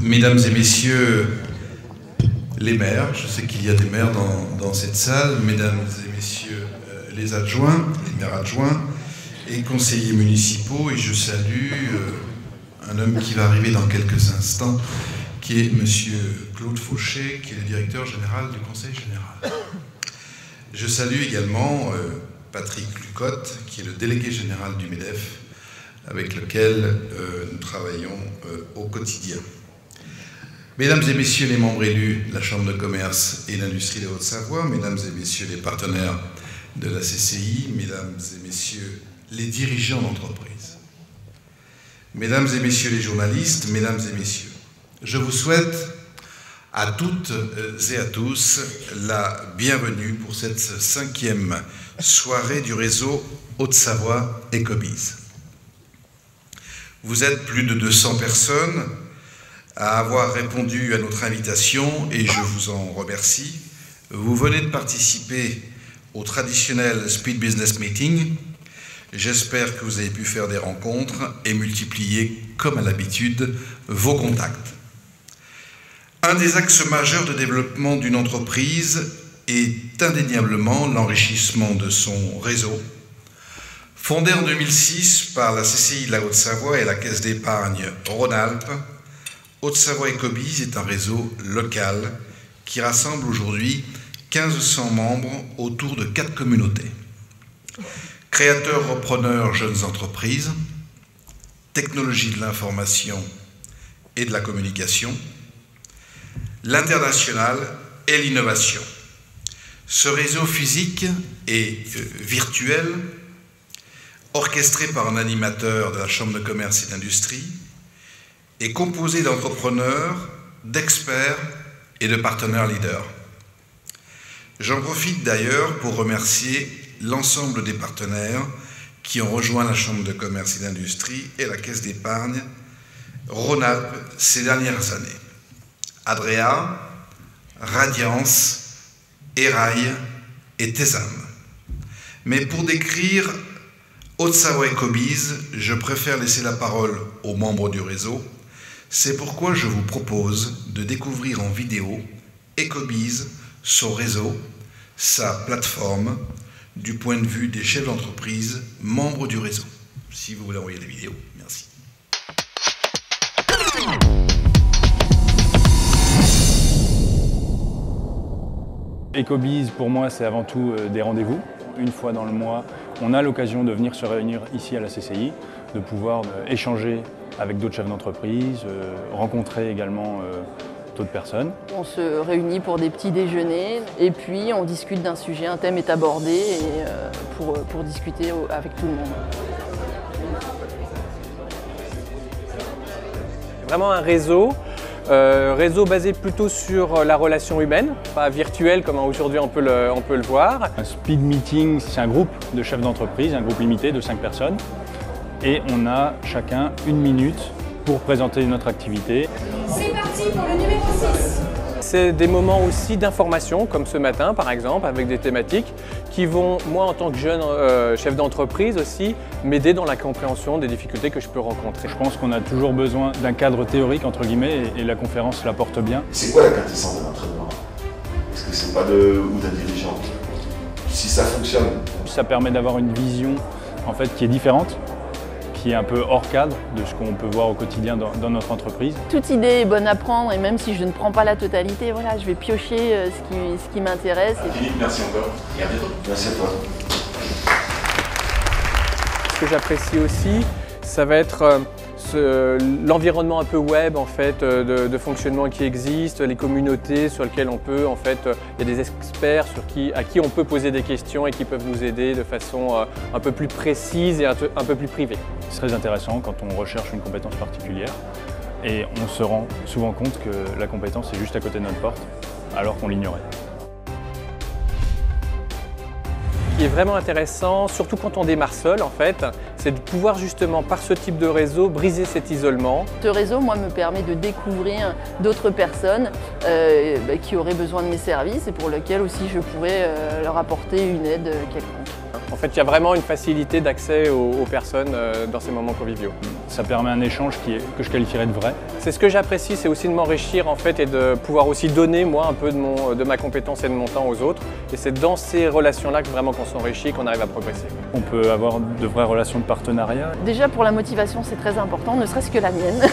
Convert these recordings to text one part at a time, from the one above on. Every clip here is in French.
Mesdames et messieurs les maires, je sais qu'il y a des maires dans cette salle, mesdames et messieurs les adjoints, les maires adjoints et conseillers municipaux, et je salue un homme qui va arriver dans quelques instants, qui est monsieur Claude Fauché, qui est le directeur général du Conseil général. Je salue également Patrick Lucotte, qui est le délégué général du MEDEF, avec lequel nous travaillons au quotidien. Mesdames et messieurs les membres élus de la Chambre de commerce et d'industrie de Haute-Savoie, mesdames et messieurs les partenaires de la CCI, mesdames et messieurs les dirigeants d'entreprise, mesdames et messieurs les journalistes, mesdames et messieurs, je vous souhaite à toutes et à tous la bienvenue pour cette 5e soirée du réseau Haute-Savoie Ecobiz. Vous êtes plus de 200 personnes à avoir répondu à notre invitation et je vous en remercie. Vous venez de participer au traditionnel Speed Business Meeting. J'espère que vous avez pu faire des rencontres et multiplier, comme à l'habitude, vos contacts. Un des axes majeurs de développement d'une entreprise est indéniablement l'enrichissement de son réseau. Fondé en 2006 par la CCI de la Haute-Savoie et la Caisse d'épargne Rhône-Alpes, Haute-Savoie Ecobiz est un réseau local qui rassemble aujourd'hui 1500 membres autour de 4 communautés. Créateurs, repreneurs, jeunes entreprises, technologie de l'information et de la communication, l'international et l'innovation. Ce réseau physique et virtuel, orchestré par un animateur de la Chambre de commerce et d'industrie, est composé d'entrepreneurs, d'experts et de partenaires leaders. J'en profite d'ailleurs pour remercier l'ensemble des partenaires qui ont rejoint la Chambre de commerce et d'industrie et la Caisse d'épargne Rhône-Alpes ces dernières années. Adrea, Radiance, Erail et Tesam. Mais pour décrire Haute-Savoie Ecobiz, je préfère laisser la parole aux membres du réseau. C'est pourquoi je vous propose de découvrir en vidéo Ecobiz, son réseau, sa plateforme, du point de vue des chefs d'entreprise, membres du réseau. Si vous voulez envoyer des vidéos, merci. Ecobiz, pour moi, c'est avant tout des rendez-vous. Une fois dans le mois, on a l'occasion de venir se réunir ici à la CCI, de pouvoir échanger avec d'autres chefs d'entreprise, rencontrer également d'autres personnes. On se réunit pour des petits déjeuners et puis on discute d'un sujet, un thème est abordé et pour discuter avec tout le monde. Vraiment un réseau basé plutôt sur la relation humaine, pas virtuelle comme aujourd'hui on peut le voir. Un speed meeting, c'est un groupe de chefs d'entreprise, un groupe limité de 5 personnes. Et on a chacun 1 minute pour présenter notre activité. C'est parti pour le numéro 6. C'est des moments aussi d'information, comme ce matin par exemple, avec des thématiques qui vont, moi en tant que jeune chef d'entreprise aussi, m'aider dans la compréhension des difficultés que je peux rencontrer. Je pense qu'on a toujours besoin d'un cadre théorique, entre guillemets, et la conférence l'apporte bien. C'est quoi la quintessence de l'entraînement? Est-ce que c'est pas ou d'un dirigeant? Si ça fonctionne. Ça permet d'avoir une vision en fait, qui est différente, qui est un peu hors cadre de ce qu'on peut voir au quotidien dans notre entreprise. Toute idée est bonne à prendre et même si je ne prends pas la totalité, voilà, je vais piocher ce qui m'intéresse. Philippe, merci encore et à bientôt. Merci à toi. Ce que j'apprécie aussi, ça va être l'environnement un peu web en fait, de fonctionnement qui existe, les communautés sur lesquelles on peut, en fait, il y a des experts à qui on peut poser des questions et qui peuvent nous aider de façon un peu plus précise et un peu plus privée. C'est très intéressant quand on recherche une compétence particulière et on se rend souvent compte que la compétence est juste à côté de notre porte alors qu'on l'ignorait. Ce qui est vraiment intéressant, surtout quand on démarre seul en fait, c'est de pouvoir justement par ce type de réseau briser cet isolement. Ce réseau, moi, me permet de découvrir d'autres personnes qui auraient besoin de mes services et pour lesquelles aussi je pourrais leur apporter une aide quelconque. En fait, il y a vraiment une facilité d'accès aux personnes dans ces moments conviviaux. Ça permet un échange que je qualifierais de vrai. C'est ce que j'apprécie, c'est aussi de m'enrichir en fait et de pouvoir aussi donner moi un peu de ma compétence et de mon temps aux autres. Et c'est dans ces relations-là que vraiment qu'on s'enrichit, qu'on arrive à progresser. On peut avoir de vraies relations de partenariat. Déjà pour la motivation, c'est très important, ne serait-ce que la mienne.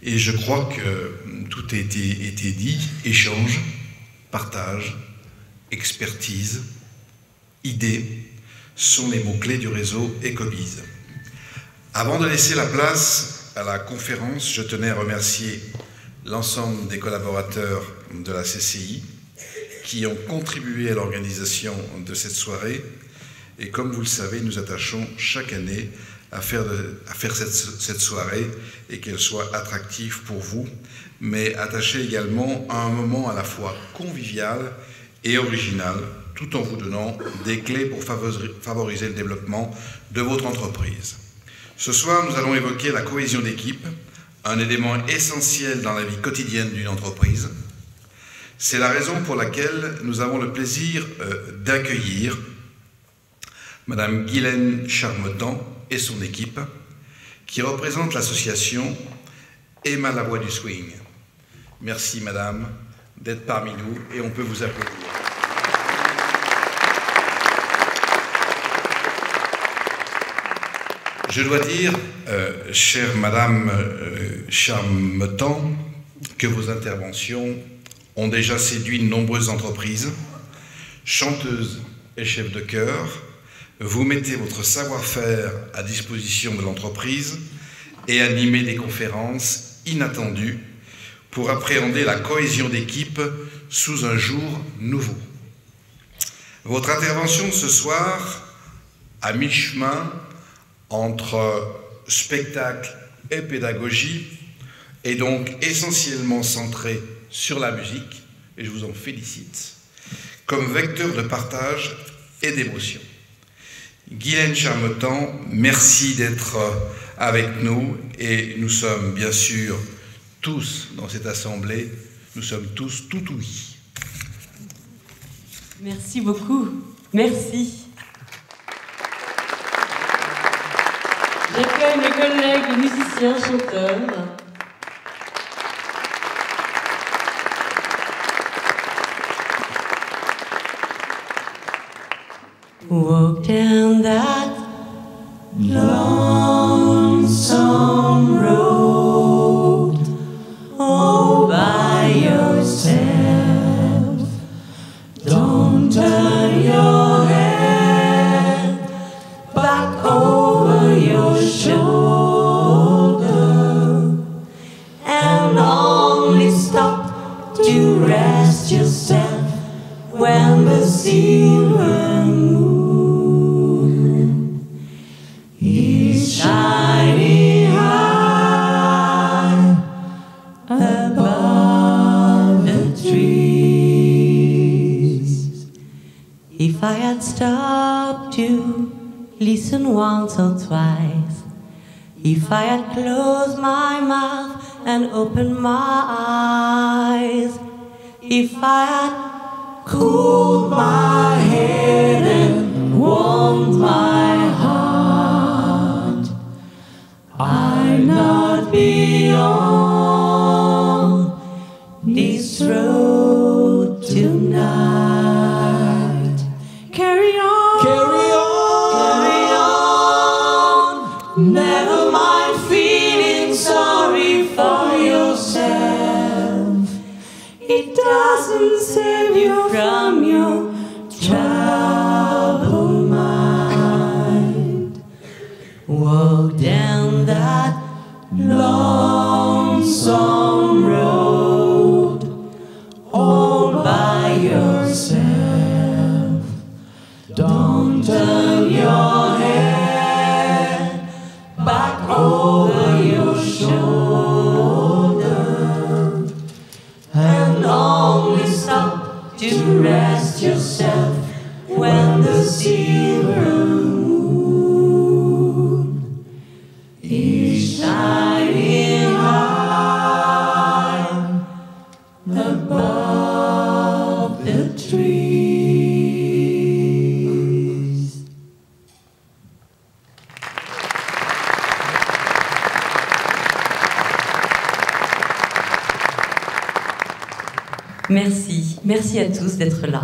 Et je crois que tout a été dit, échange, partage, expertise, idées sont les mots-clés du réseau Ecobiz. Avant de laisser la place à la conférence, je tenais à remercier l'ensemble des collaborateurs de la CCI qui ont contribué à l'organisation de cette soirée. Et comme vous le savez, nous attachons chaque année à faire cette soirée et qu'elle soit attractive pour vous, mais attachée également à un moment à la fois convivial et original, tout en vous donnant des clés pour favoriser le développement de votre entreprise. Ce soir, nous allons évoquer la cohésion d'équipe, un élément essentiel dans la vie quotidienne d'une entreprise. C'est la raison pour laquelle nous avons le plaisir d'accueillir Madame Guylaine Charmetan et son équipe, qui représente l'association Emma la Voix du Swing. Merci Madame d'être parmi nous et on peut vous applaudir. Je dois dire, chère Madame Charmetan, que vos interventions ont déjà séduit de nombreuses entreprises. Chanteuse et chef de chœur, vous mettez votre savoir-faire à disposition de l'entreprise et animez des conférences inattendues pour appréhender la cohésion d'équipe sous un jour nouveau. Votre intervention ce soir, à mi-chemin entre spectacle et pédagogie, est donc essentiellement centrée sur la musique, et je vous en félicite, comme vecteur de partage et d'émotion. Guylaine Charmetan, merci d'être avec nous et nous sommes bien sûr tous dans cette assemblée, nous sommes tous tout oui. Merci beaucoup, merci. J'accueille mes collègues musiciens, chanteurs. Walk down that lonesome road all by yourself. Don't turn your head back over your shoulder and only stop to rest yourself when the silver moon shining high above the trees. If I had stopped to listen once or twice, if I had closed my mouth and opened my eyes, if I had cooled my head and warmed my heart, I'd not be on this road tonight. Carry on, carry on, carry on. Never mind feeling sorry for yourself. It doesn't save you from your troubled mind. Walk down that lonesome road all by yourself. Don't turn your head back over your shoulder and only stop to rest yourself Merci. Merci à tous d'être là.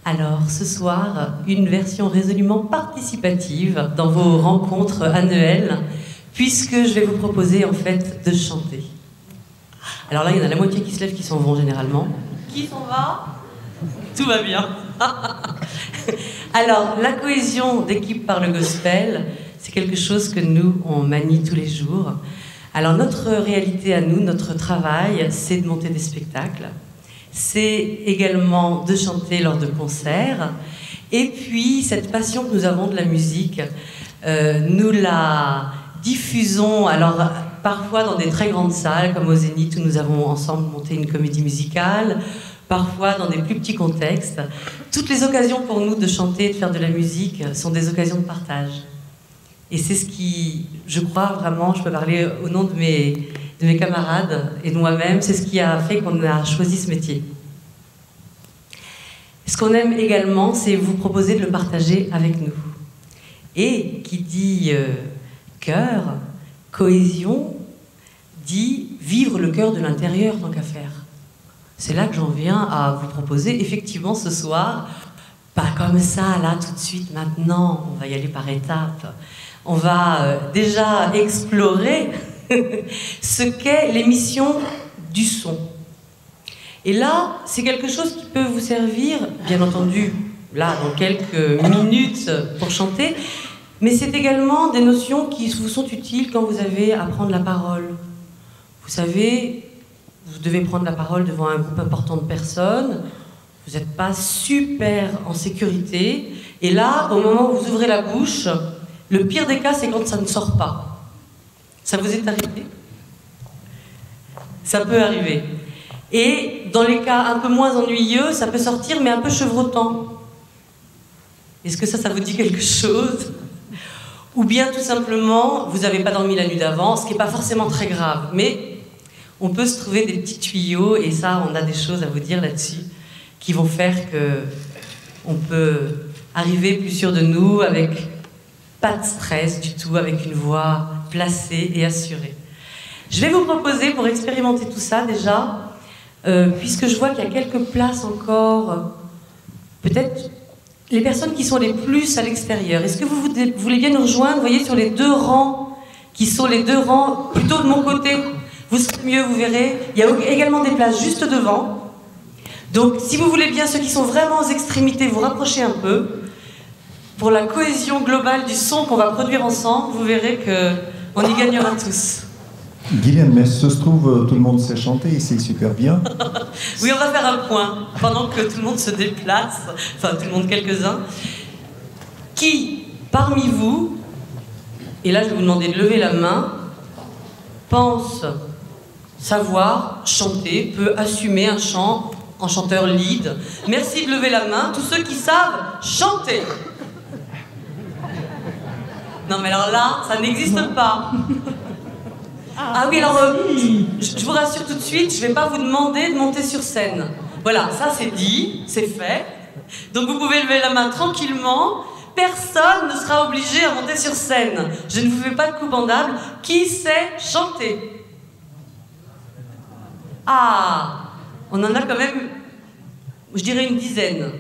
Alors, ce soir, une version résolument participative dans vos rencontres annuelles, puisque je vais vous proposer en fait de chanter. Alors là, il y en a la moitié qui se lèvent, qui s'en vont généralement. Qui s'en va? Tout va bien. Alors, la cohésion d'équipe par le gospel, c'est quelque chose que nous, on manie tous les jours. Alors, notre réalité à nous, notre travail, c'est de monter des spectacles. C'est également de chanter lors de concerts. Et puis, cette passion que nous avons de la musique, nous la diffusons, alors parfois dans des très grandes salles, comme au Zénith, où nous avons ensemble monté une comédie musicale, parfois dans des plus petits contextes. Toutes les occasions pour nous de chanter et de faire de la musique sont des occasions de partage. Et c'est ce qui, je crois vraiment, je peux parler au nom de mes camarades et de moi-même, c'est ce qui a fait qu'on a choisi ce métier. Ce qu'on aime également, c'est vous proposer de le partager avec nous. Et qui dit cœur, cohésion, dit vivre le cœur de l'intérieur tant qu'à faire. C'est là que j'en viens à vous proposer, effectivement, ce soir, pas comme ça, là, tout de suite, maintenant, on va y aller par étapes. On va déjà explorer ce qu'est l'émission du son. Et là, c'est quelque chose qui peut vous servir, bien entendu, là, dans quelques minutes pour chanter, mais c'est également des notions qui vous sont utiles quand vous avez à prendre la parole. Vous savez, vous devez prendre la parole devant un groupe important de personnes, vous n'êtes pas super en sécurité, et là, au moment où vous ouvrez la bouche, le pire des cas, c'est quand ça ne sort pas. Ça vous est arrivé? Ça peut arriver. Et dans les cas un peu moins ennuyeux, ça peut sortir, mais un peu chevrotant. Est-ce que ça vous dit quelque chose? Ou bien, tout simplement, vous n'avez pas dormi la nuit d'avant, ce qui n'est pas forcément très grave, mais on peut se trouver des petits tuyaux, et ça, on a des choses à vous dire là-dessus, qui vont faire qu'on peut arriver plus sûr de nous, avec pas de stress du tout, avec une voix placée et assurée. Je vais vous proposer, pour expérimenter tout ça déjà, puisque je vois qu'il y a quelques places encore, peut-être les personnes qui sont les plus à l'extérieur. Est-ce que vous voulez bien nous rejoindre? Vous voyez sur les deux rangs, qui sont les deux rangs plutôt de mon côté. Vous serez mieux, vous verrez. Il y a également des places juste devant. Donc, si vous voulez bien, ceux qui sont vraiment aux extrémités, vous rapprochez un peu. Pour la cohésion globale du son qu'on va produire ensemble, vous verrez qu'on y gagnera tous. Guylaine, mais ce se trouve, tout le monde sait chanter et c'est super bien. Oui, on va faire un point, pendant que tout le monde se déplace, enfin tout le monde, quelques-uns. Qui, parmi vous, et là je vais vous demander de lever la main, pense savoir chanter, peut assumer un chant en chanteur lead? Merci de lever la main, tous ceux qui savent chanter. Non mais alors là, ça n'existe pas. Ah oui, alors je vous rassure tout de suite, je ne vais pas vous demander de monter sur scène. Voilà, ça c'est dit, c'est fait. Donc vous pouvez lever la main tranquillement, personne ne sera obligé à monter sur scène. Je ne vous fais pas de coup bandable. Qui sait chanter? Ah, on en a quand même, je dirais une dizaine.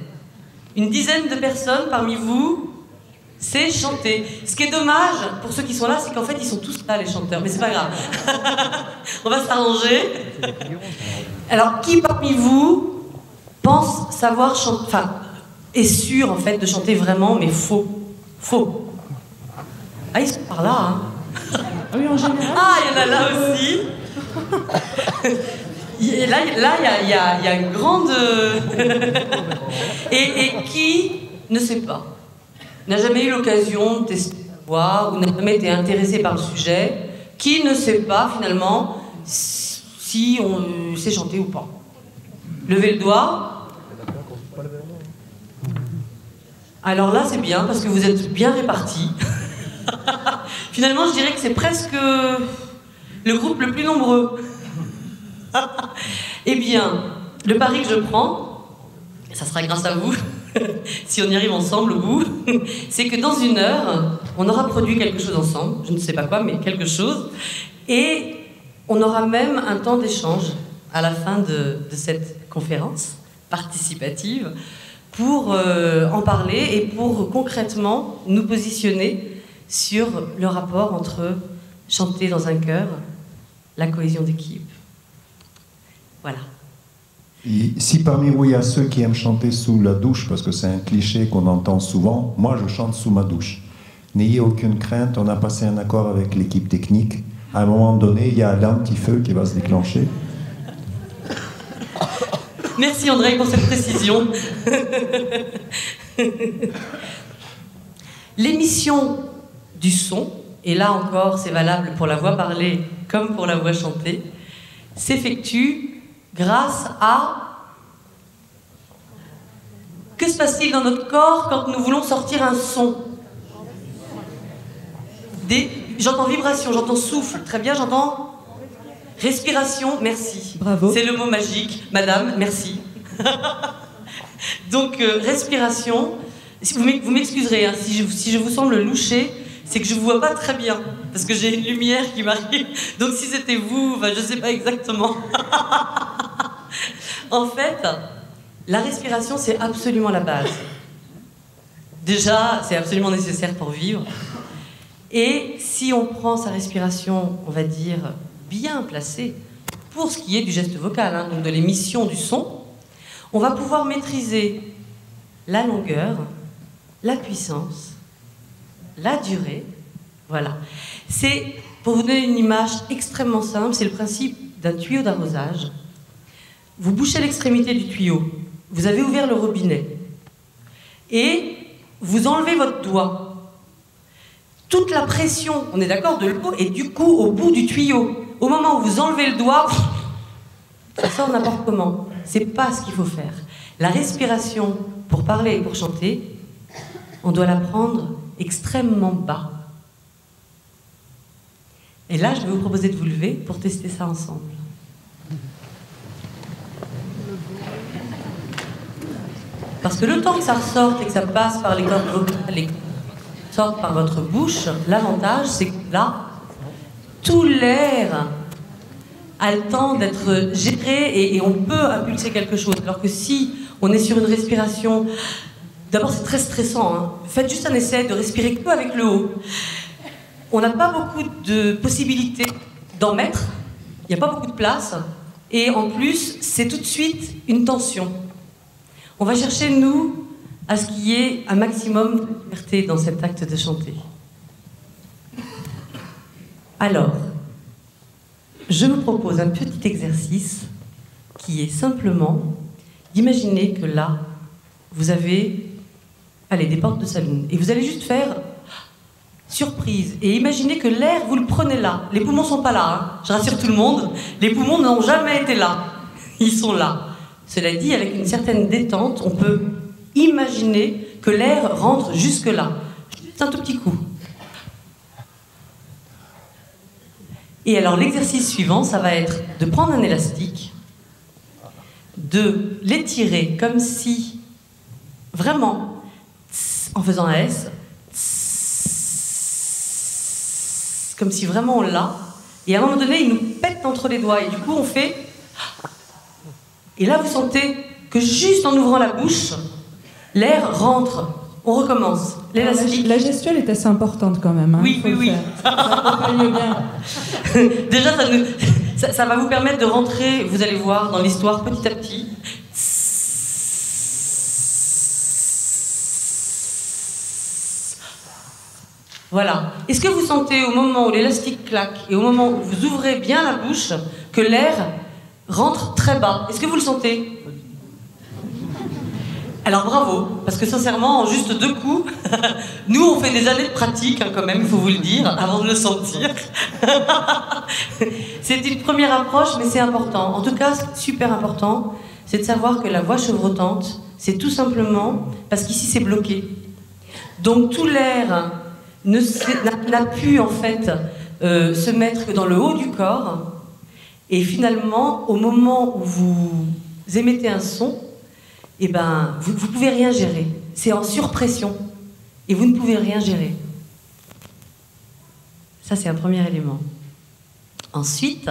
Une dizaine de personnes parmi vous. C'est chanter. Ce qui est dommage, pour ceux qui sont là, c'est qu'en fait, ils sont tous là, les chanteurs. Mais c'est pas grave. On va s'arranger. Alors, qui parmi vous pense savoir chanter, enfin, est sûr, en fait, de chanter vraiment, mais faux? Faux. Ah, ils sont par là, hein. Oui, en général. Ah, il y en a là aussi. Et là, il y a une grande... et qui ne sait pas? N'a jamais eu l'occasion de tester sa voix ou n'a jamais été intéressé par le sujet, qui ne sait pas finalement si on sait chanter ou pas? Levez le doigt. Alors là, c'est bien parce que vous êtes bien répartis. Finalement, je dirais que c'est presque le groupe le plus nombreux. Eh bien, le pari que je prends, ça sera grâce à vous, si on y arrive ensemble au bout, c'est que dans 1 heure, on aura produit quelque chose ensemble, je ne sais pas quoi, mais quelque chose, et on aura même un temps d'échange à la fin de cette conférence participative pour en parler et pour concrètement nous positionner sur le rapport entre chanter dans un chœur, la cohésion d'équipe. Voilà. Et si parmi vous il y a ceux qui aiment chanter sous la douche, parce que c'est un cliché qu'on entend souvent, moi je chante sous ma douche. N'ayez aucune crainte, on a passé un accord avec l'équipe technique. À un moment donné, il y a l'anti-feu qui va se déclencher. Merci André pour cette précision. L'émission du son, et là encore c'est valable pour la voix parlée comme pour la voix chantée, s'effectue grâce à... Que se passe-t-il dans notre corps quand nous voulons sortir un son? J'entends vibration, j'entends souffle, très bien, j'entends respiration, merci. Bravo. C'est le mot magique, madame, merci. Donc, respiration, vous m'excuserez, hein, si je vous semble loucher, c'est que je ne vous vois pas très bien, parce que j'ai une lumière qui m'arrive. Donc si c'était vous, ben, je ne sais pas exactement. En fait, la respiration, c'est absolument la base. Déjà, c'est absolument nécessaire pour vivre. Et si on prend sa respiration, on va dire, bien placée, pour ce qui est du geste vocal, hein, donc de l'émission du son, on va pouvoir maîtriser la longueur, la puissance, la durée. Voilà. C'est, pour vous donner une image extrêmement simple, c'est le principe d'un tuyau d'arrosage. Vous bouchez l'extrémité du tuyau, vous avez ouvert le robinet, et vous enlevez votre doigt. Toute la pression, on est d'accord, de l'eau est du coup au bout du tuyau. Au moment où vous enlevez le doigt, ça sort n'importe comment. C'est pas ce qu'il faut faire. La respiration, pour parler et pour chanter, on doit la prendre extrêmement bas. Et là, je vais vous proposer de vous lever pour tester ça ensemble. Parce que le temps que ça ressorte et que ça passe par les cordes vocales et sorte par votre bouche, l'avantage, c'est que là, tout l'air a le temps d'être géré et on peut impulser quelque chose. Alors que si on est sur une respiration, d'abord c'est très stressant, hein. Faites juste un essai de respirer que avec le haut. On n'a pas beaucoup de possibilités d'en mettre, il n'y a pas beaucoup de place, et en plus, c'est tout de suite une tension. On va chercher, nous, à ce qu'il y ait un maximum de liberté dans cet acte de chanter. Alors, je vous propose un petit exercice qui est simplement d'imaginer que là, vous avez, allez, des portes de saloon, et vous allez juste faire surprise, et imaginez que l'air, vous le prenez là. Les poumons ne sont pas là, hein. Je rassure tout le monde, les poumons n'ont jamais été là. Ils sont là. Cela dit, avec une certaine détente, on peut imaginer que l'air rentre jusque-là. Juste un tout petit coup. Et alors, l'exercice suivant, ça va être de prendre un élastique, de l'étirer comme si, vraiment, en faisant un S, comme si vraiment on l'a, et à un moment donné, il nous pète entre les doigts, et du coup, on fait... Et là, vous sentez que juste en ouvrant la bouche, l'air rentre. On recommence. L'élastique. La gestuelle est assez importante quand même. Hein, oui, oui, oui. Ça accompagne bien. Déjà, ça va vous permettre de rentrer, vous allez voir, dans l'histoire petit à petit. Voilà. Est-ce que vous sentez au moment où l'élastique claque et au moment où vous ouvrez bien la bouche que l'air rentre très bas? Est-ce que vous le sentez? Alors bravo, parce que sincèrement, en juste 2 coups, nous on fait des années de pratique hein, quand même, il faut vous le dire, avant de le sentir. C'est une première approche, mais c'est important. En tout cas, super important, c'est de savoir que la voix chevrotante, c'est tout simplement parce qu'ici c'est bloqué. Donc tout l'air n'a pu en fait se mettre que dans le haut du corps. Et finalement, au moment où vous émettez un son, eh ben, vous ne pouvez rien gérer. C'est en surpression. Et vous ne pouvez rien gérer. Ça, c'est un premier élément. Ensuite,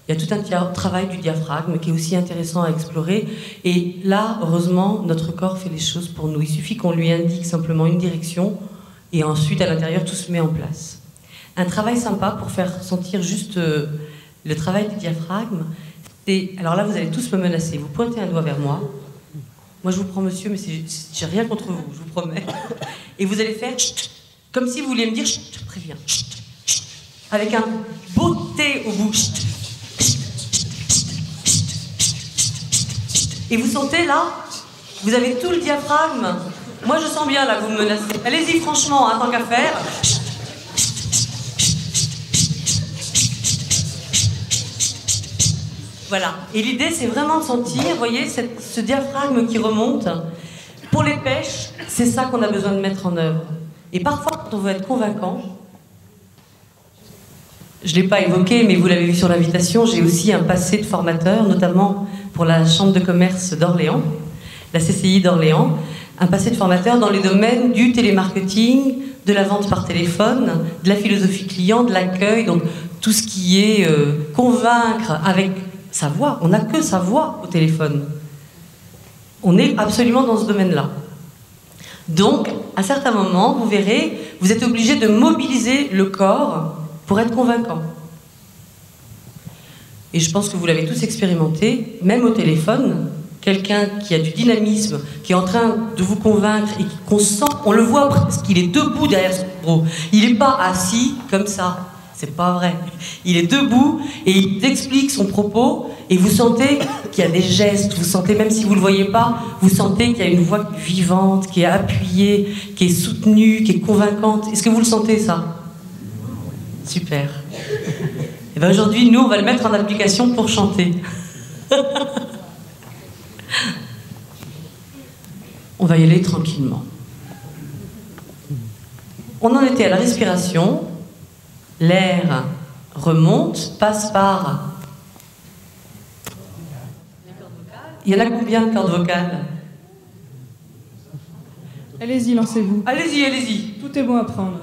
Il y a tout un travail du diaphragme qui est aussi intéressant à explorer. Et là, heureusement, notre corps fait les choses pour nous. Il suffit qu'on lui indique simplement une direction et ensuite, à l'intérieur, tout se met en place. Un travail sympa pour faire sentir juste le travail du diaphragme. Alors là, vous allez tous me menacer. Vous pointez un doigt vers moi. Moi, je vous prends monsieur, mais j'ai rien contre vous, je vous promets. Et vous allez faire chut, comme si vous vouliez me dire chut, je préviens. Chut, chut, avec un beau T au bout. Chut. Et vous sentez là, vous avez tout le diaphragme. Moi je sens bien là que vous me menacez. Allez-y franchement, hein, tant qu'à faire. Voilà. Et l'idée c'est vraiment de sentir, vous voyez, ce diaphragme qui remonte. Pour les pêches, c'est ça qu'on a besoin de mettre en œuvre. Et parfois, quand on veut être convaincant, je ne l'ai pas évoqué, mais vous l'avez vu sur l'invitation, j'ai aussi un passé de formateur, notamment pour la Chambre de commerce d'Orléans, la CCI d'Orléans, un passé de formateur dans les domaines du télémarketing, de la vente par téléphone, de la philosophie client, de l'accueil, donc tout ce qui est convaincre avec sa voix. On n'a que sa voix au téléphone. On est absolument dans ce domaine-là. Donc, à certains moments, vous verrez, vous êtes obligé de mobiliser le corps pour être convaincant. Et je pense que vous l'avez tous expérimenté, même au téléphone, quelqu'un qui a du dynamisme, qui est en train de vous convaincre et qu'on sent, on le voit presque, qu'il est debout derrière son micro. Il n'est pas assis comme ça, c'est pas vrai. Il est debout et il explique son propos et vous sentez qu'il y a des gestes, vous sentez, même si vous ne le voyez pas, vous sentez qu'il y a une voix vivante, qui est appuyée, qui est soutenue, qui est convaincante. Est-ce que vous le sentez ça ? Super. Et bien aujourd'hui, nous, on va le mettre en application pour chanter. On va y aller tranquillement. On en était à la respiration. L'air remonte, passe par... Il y en a combien de cordes vocales ? Allez-y, lancez-vous. Allez-y, allez-y. Tout est bon à prendre.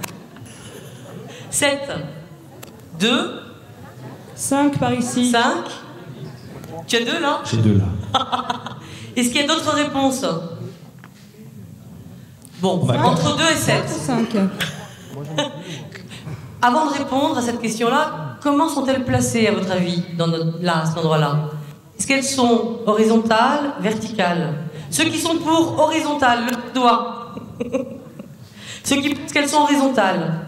7, 2, 5 par ici. 5. Tu as 2 là ? J'ai 2 là. Est-ce qu'il y a d'autres réponses ? Bon, entre 2 et 7. 5. Avant de répondre à cette question-là, comment sont-elles placées, à votre avis, là, à cet endroit-là ? Est-ce qu'elles sont horizontales, verticales ? Ceux qui sont pour horizontales, le doigt. Ceux qui pensent qu'elles sont horizontales.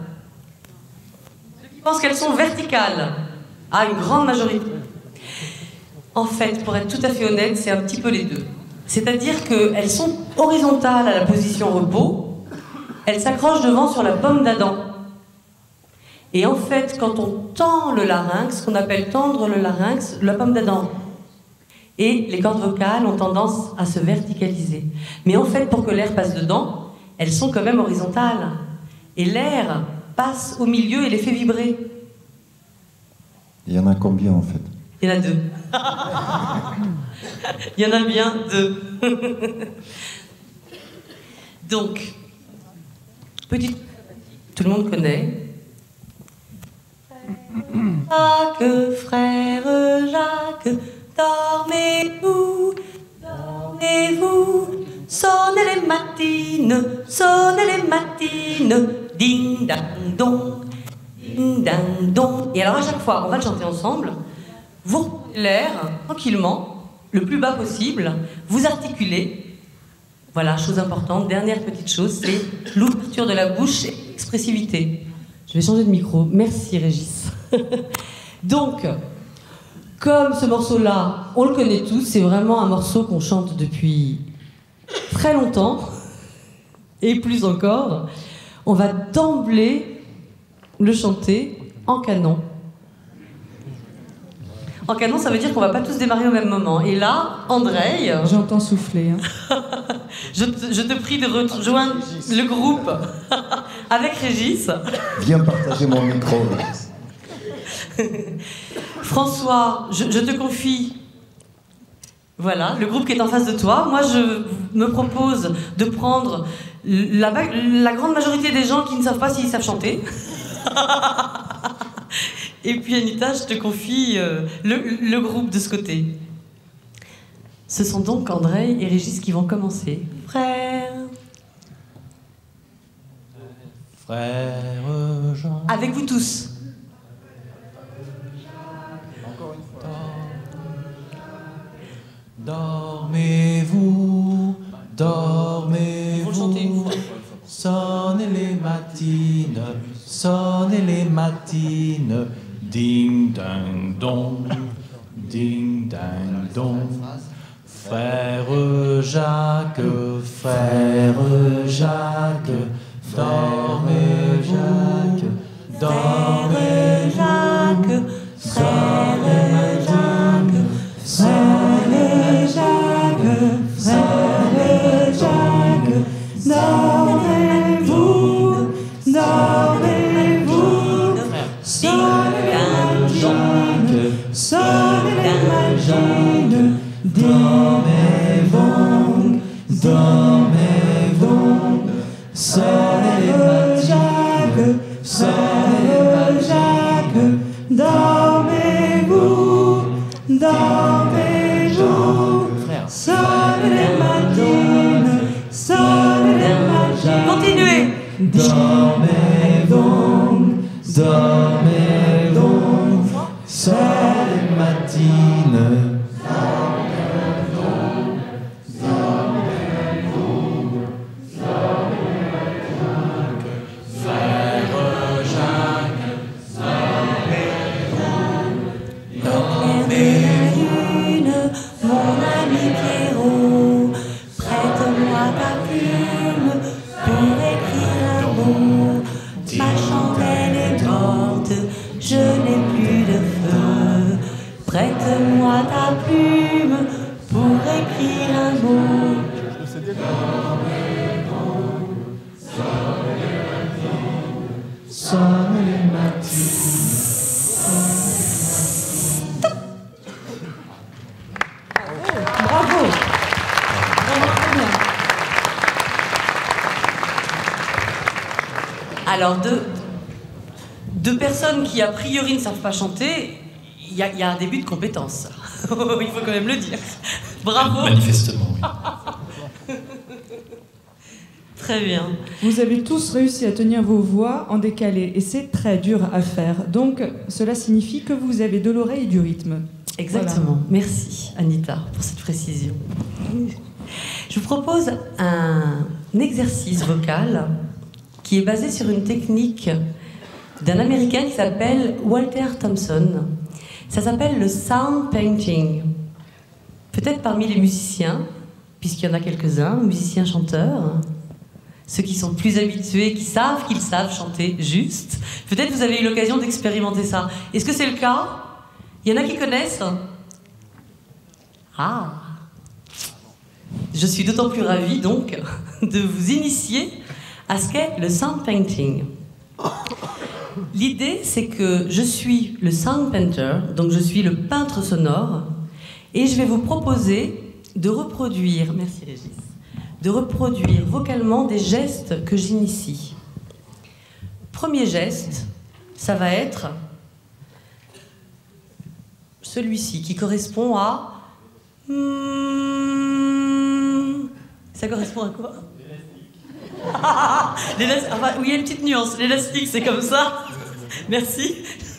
Ceux qui pensent qu'elles sont verticales. Ah, une grande majorité. En fait, pour être tout à fait honnête, c'est un petit peu les deux. C'est-à-dire qu'elles sont horizontales à la position repos, elles s'accrochent devant sur la pomme d'Adam. Et en fait, quand on tend le larynx, ce qu'on appelle tendre le larynx, la pomme d'Adam, et les cordes vocales ont tendance à se verticaliser. Mais en fait, pour que l'air passe dedans, elles sont quand même horizontales. Et l'air passe au milieu et les fait vibrer. Il y en a combien en fait ? Il y en a 2. Il y en a bien 2. Donc, tout le monde connaît. Jacques, frère Jacques, dormez-vous, dormez-vous, sonnez les matines, ding dang dong, ding dang dong. Et alors à chaque fois, on va le chanter ensemble. Vous reprenez l'air tranquillement, le plus bas possible, vous articulez. Voilà, chose importante, dernière petite chose, c'est l'ouverture de la bouche et l'expressivité. Je vais changer de micro. Merci Régis. Donc, comme ce morceau-là, on le connaît tous, c'est vraiment un morceau qu'on chante depuis très longtemps, et plus encore, on va d'emblée le chanter en canon. En canon, ça veut dire qu'on va pas tous démarrer au même moment. Et là, Andrei... J'entends souffler. Hein. je te prie de rejoindre le groupe avec Régis. Viens partager mon micro. François, je te confie... Voilà, le groupe qui est en face de toi. Moi, je me propose de prendre la grande majorité des gens qui ne savent pas s'ils savent chanter. Et puis Anita, je te confie le groupe de ce côté. Ce sont donc André et Régis qui vont commencer. Frère. Frère Jean. Avec vous tous. Encore une fois. Dormez-vous, dormez-vous. Sonnez les matines, sonnez les matines. Ding ding dong, ding ding dong. Frère Jacques, frère Jacques, dormez-vous, dormez Jacques, frère Jacques, frère Jacques, frère Jacques, dormez-vous, dormez-vous, sonnez Jacques, sonnez Jacques. Dormez-vous, dormez-vous, sonnez Jacques, sonnez Jacques, dormez-vous, dormez-vous, sonnez les matines, sonnez les matines. Continuez. Dormez-vous, dormez-vous, sonnez les matines. Prête-moi ta plume pour écrire un mot. Sonne les matines. Bravo. Vraiment très bien. Alors, deux personnes qui a priori ne savent pas chanter, il y a un début de compétence. Il faut quand même le dire. Bravo. Manifestement, oui. Très bien. Vous avez tous réussi à tenir vos voix en décalé et c'est très dur à faire. Donc cela signifie que vous avez de l'oreille et du rythme. Exactement. Voilà. Merci Anita pour cette précision. Je vous propose un exercice vocal qui est basé sur une technique d'un Américain qui s'appelle Walter Thompson. Ça s'appelle le sound painting. Peut-être parmi les musiciens, puisqu'il y en a quelques-uns, musiciens chanteurs, ceux qui sont plus habitués, qui savent qu'ils savent chanter juste. Peut-être vous avez eu l'occasion d'expérimenter ça. Est-ce que c'est le cas? Il y en a qui connaissent? Ah! Je suis d'autant plus ravie donc de vous initier à ce qu'est le sound painting. L'idée, c'est que je suis le sound painter, donc je suis le peintre sonore, et je vais vous proposer de reproduire, merci Régis, de reproduire vocalement des gestes que j'initie. Premier geste, ça va être celui-ci, qui correspond à... Ça correspond à quoi? L'élastique. Enfin, oui, il y a une petite nuance. L'élastique, c'est comme ça. Merci.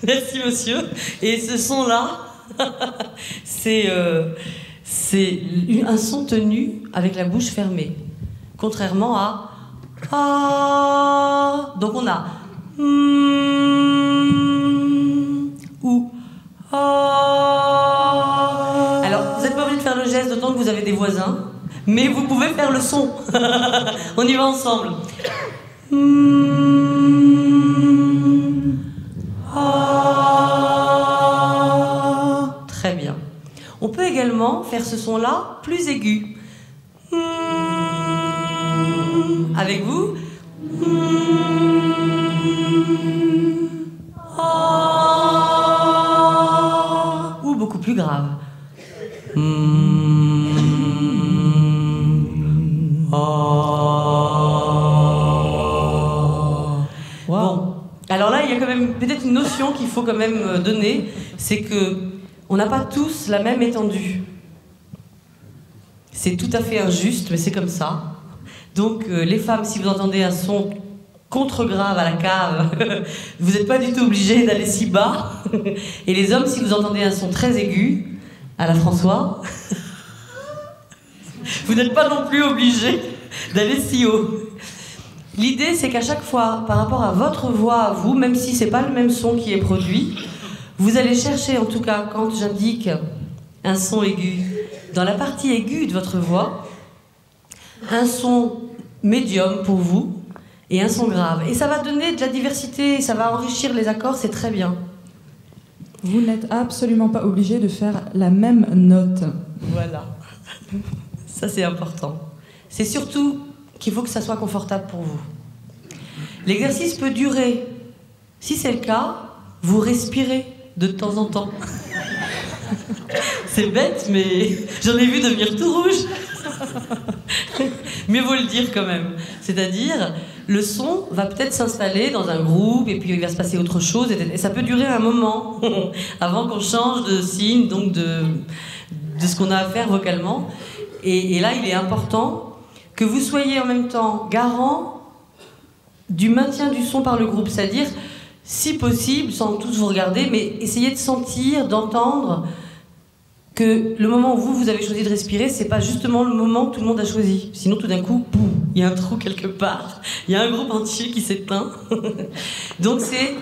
Merci, monsieur. Et ce son-là, c'est un son tenu avec la bouche fermée. Contrairement à... Ah. Donc on a... Ou... Ah. Alors, vous n'êtes pas obligé de faire le geste d'autant que vous avez des voisins. Mais vous pouvez faire le son. On y va ensemble. Très bien. On peut également faire ce son-là plus aigu. Avec vous. Ou beaucoup plus grave. Bon, alors là, il y a quand même peut-être une notion précaution qu'il faut quand même donner, c'est que on n'a pas tous la même étendue. C'est tout à fait injuste, mais c'est comme ça. Donc les femmes, si vous entendez un son contre-grave à la cave, vous n'êtes pas du tout obligés d'aller si bas. Et les hommes, si vous entendez un son très aigu à la François, vous n'êtes pas non plus obligés d'aller si haut. L'idée, c'est qu'à chaque fois, par rapport à votre voix à vous, même si c'est pas le même son qui est produit, vous allez chercher, en tout cas, quand j'indique un son aigu, dans la partie aiguë de votre voix, un son médium pour vous et un son grave. Et ça va donner de la diversité, ça va enrichir les accords, c'est très bien. Vous n'êtes absolument pas obligé de faire la même note. Voilà. Ça, c'est important. C'est surtout qu'il faut que ça soit confortable pour vous. L'exercice peut durer. Si c'est le cas, vous respirez de temps en temps. C'est bête, mais j'en ai vu devenir tout rouge. Mieux vaut le dire quand même. C'est-à-dire, le son va peut-être s'installer dans un groupe et puis il va se passer autre chose et ça peut durer un moment avant qu'on change de signe, donc de ce qu'on a à faire vocalement. Et là, il est important que vous soyez en même temps garant du maintien du son par le groupe. C'est-à-dire, si possible, sans tous vous regarder, mais essayez de sentir, d'entendre que le moment où vous avez choisi de respirer, c'est pas justement le moment que tout le monde a choisi. Sinon, tout d'un coup, boum, il y a un trou quelque part. Il y a un groupe entier qui s'éteint. Donc c'est...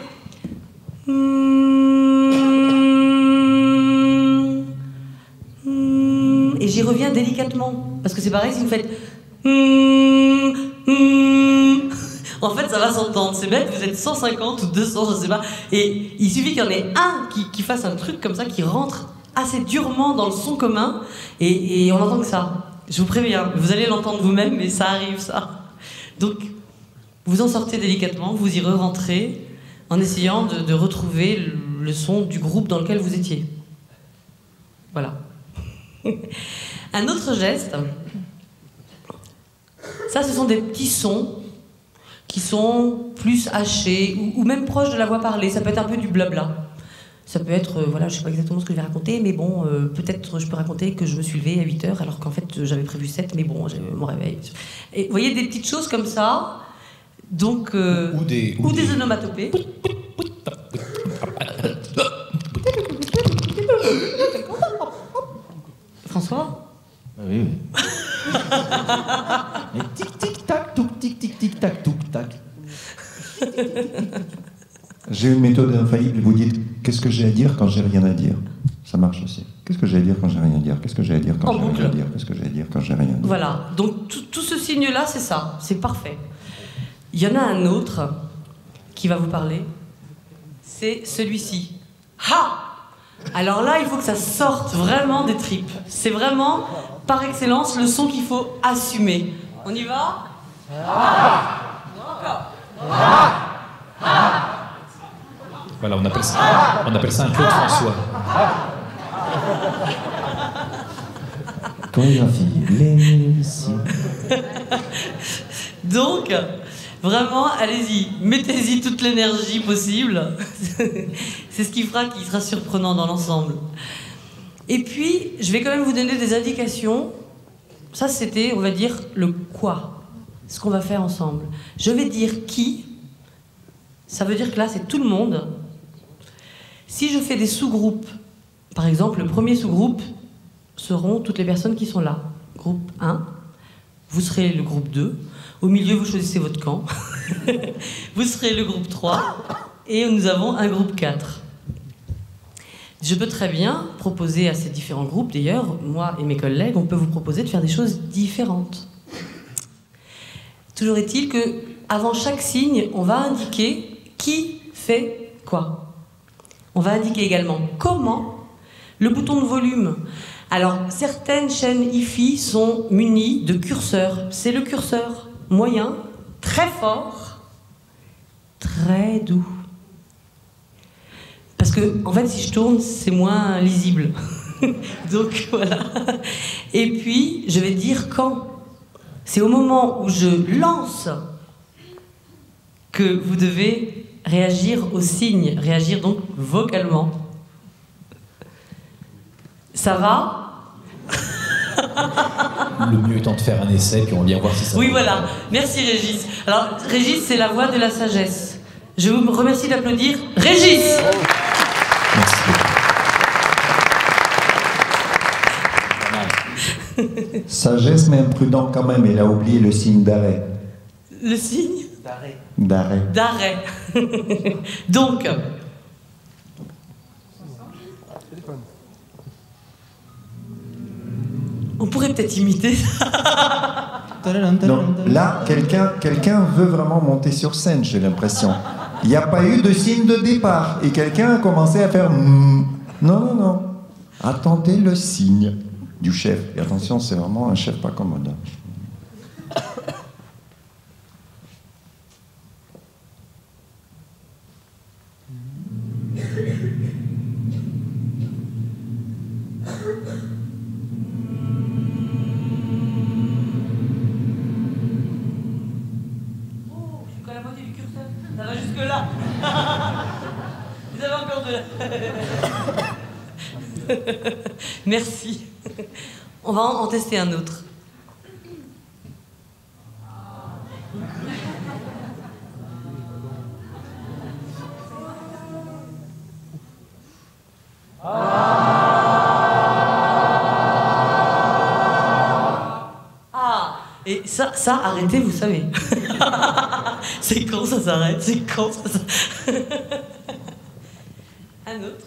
Et j'y reviens délicatement. Parce que c'est pareil si vous faites... En fait, ça va s'entendre. C'est bête, vous êtes 150 ou 200, je sais pas. Et il suffit qu'il y en ait un qui fasse un truc comme ça, qui rentre assez durement dans le son commun, et on entend que ça. Je vous préviens, vous allez l'entendre vous-même, mais ça arrive, ça. Donc, vous en sortez délicatement, vous y re-rentrez, en essayant de retrouver le son du groupe dans lequel vous étiez. Voilà. Un autre geste, ça, ce sont des petits sons qui sont plus hachés, ou même proches de la voix parlée. Ça peut être un peu du blabla. Ça peut être, voilà, je sais pas exactement ce que je vais raconter, mais bon, peut-être je peux raconter que je me suis levée à 8h, alors qu'en fait, j'avais prévu 7, mais bon, j'ai mon réveil. Et vous voyez, des petites choses comme ça, donc... ou des onomatopées. François ? Oui, oui. Tic-tic-tac, tic-tic-tac, tic-tac. J'ai une méthode infaillible, vous dites qu'est-ce que j'ai à dire quand j'ai rien à dire. Ça marche aussi. Qu'est-ce que j'ai à dire quand j'ai rien à dire? Qu'est-ce que j'ai à dire quand j'ai rien à dire? Qu'est-ce que j'ai à dire quand j'ai rien à dire? Voilà, donc tout ce signe-là, c'est ça, c'est parfait. Il y en a un autre qui va vous parler, c'est celui-ci. Ha! Alors là, il faut que ça sorte vraiment des tripes. C'est vraiment, par excellence, le son qu'il faut assumer. On y va? Encore. Voilà, on appelle ça un Claude François. Chorégraphie, les signes. Donc, vraiment, allez-y, mettez-y toute l'énergie possible. C'est ce qui fera qu'il sera surprenant dans l'ensemble. Et puis, je vais quand même vous donner des indications. Ça, c'était, on va dire, le quoi. Ce qu'on va faire ensemble. Je vais dire qui. Ça veut dire que là, c'est tout le monde. Si je fais des sous-groupes, par exemple, le premier sous-groupe seront toutes les personnes qui sont là. Groupe 1, vous serez le groupe 2. Au milieu, vous choisissez votre camp. Vous serez le groupe 3. Et nous avons un groupe 4. Je peux très bien proposer à ces différents groupes, d'ailleurs, moi et mes collègues, on peut vous proposer de faire des choses différentes. Toujours est-il que, avant chaque signe, on va indiquer qui fait quoi. On va indiquer également comment, le bouton de volume. Alors, certaines chaînes hi-fi sont munies de curseurs. C'est le curseur moyen, très fort, très doux. Parce que, en fait, si je tourne, c'est moins lisible. Donc, voilà. Et puis, je vais dire quand. C'est au moment où je lance que vous devez réagir aux signes, réagir donc vocalement. Ça va? Le mieux étant de faire un essai, puis on vient voir si ça Oui, va. voilà. Merci Régis. Alors, Régis, c'est la voix de la sagesse. Je vous remercie d'applaudir Régis. Sagesse mais imprudent quand même, il a oublié le signe d'arrêt. Le signe D'arrêt. d'arrêt. Donc, on pourrait peut-être imiter. Non, là, quelqu'un veut vraiment monter sur scène, j'ai l'impression. Il n'y a pas eu de signe de départ. Et quelqu'un a commencé à faire... Non, non, non. Attendez le signe du chef. Et attention, c'est vraiment un chef pas commode. Ça va jusque-là. Vous avez encore de... Merci. On va en tester un autre. Ah, et ça, arrêtez, vous savez. C'est quand ça s'arrête, c'est quand ça s'arrête. Un autre.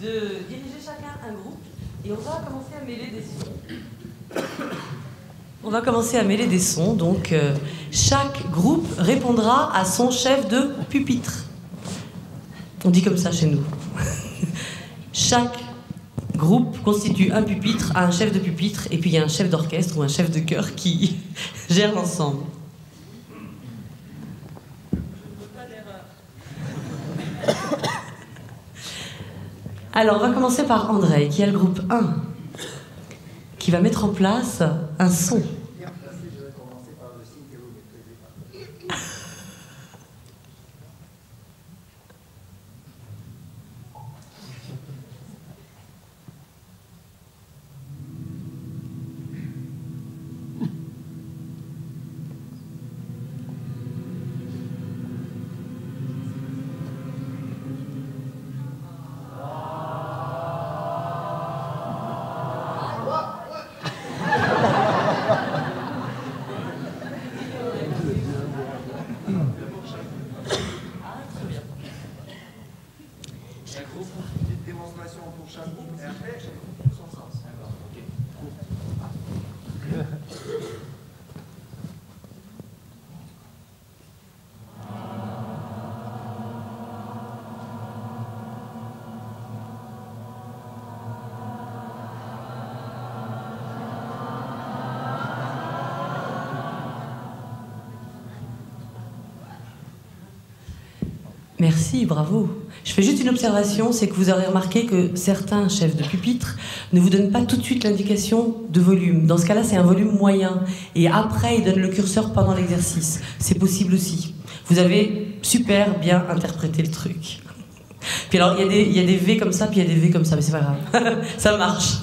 De diriger chacun un groupe et on va commencer à mêler des sons. On va commencer à mêler des sons, donc chaque groupe répondra à son chef de pupitre. On dit comme ça chez nous. Chaque groupe constitue un pupitre, un chef de pupitre, et puis il y a un chef d'orchestre ou un chef de chœur qui gère l'ensemble. Alors, on va commencer par André, qui a le groupe 1, qui va mettre en place un son. Merci, bravo. Je fais juste une observation, c'est que vous aurez remarqué que certains chefs de pupitre ne vous donnent pas tout de suite l'indication de volume. Dans ce cas-là, c'est un volume moyen. Et après, ils donnent le curseur pendant l'exercice. C'est possible aussi. Vous avez super bien interprété le truc. Puis alors, il y a des V comme ça, puis il y a des V comme ça, mais c'est pas grave. Ça marche.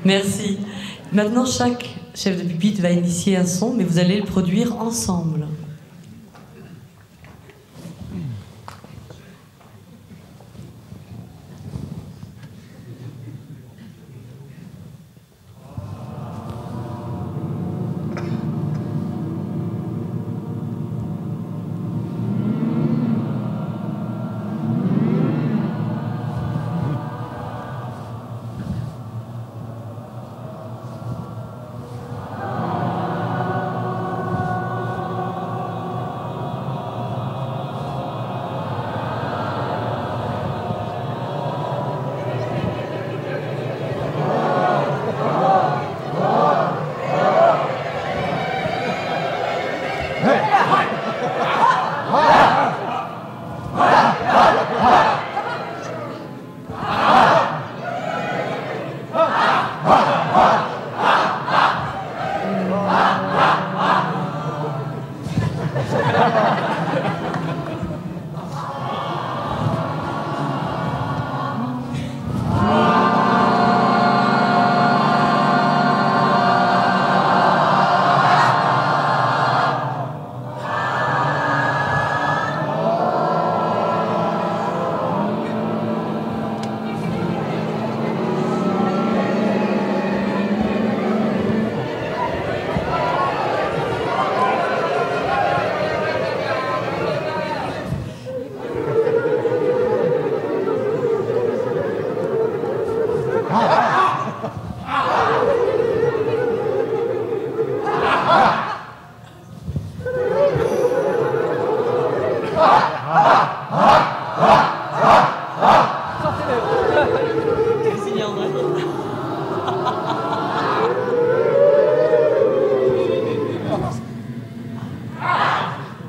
Merci. Maintenant, chaque chef de pupitre va initier un son, mais vous allez le produire ensemble.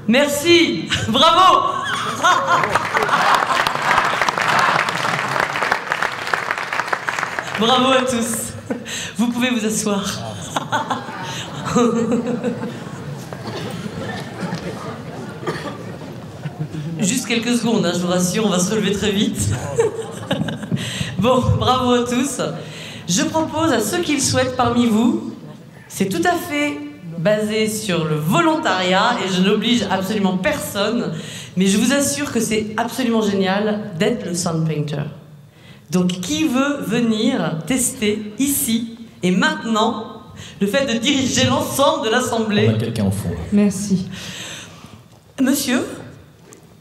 Merci, bravo. Bravo à tous. Vous pouvez vous asseoir. Juste quelques secondes, hein, je vous rassure, on va se relever très vite. Bon, bravo à tous. Je propose à ceux qui le souhaitent parmi vous, c'est tout à fait basé sur le volontariat et je n'oblige absolument personne, mais je vous assure que c'est absolument génial d'être le sound painter. Donc qui veut venir tester ici et maintenant le fait de diriger l'ensemble de l'assemblée? On a quelqu'un au fond. Merci. Monsieur,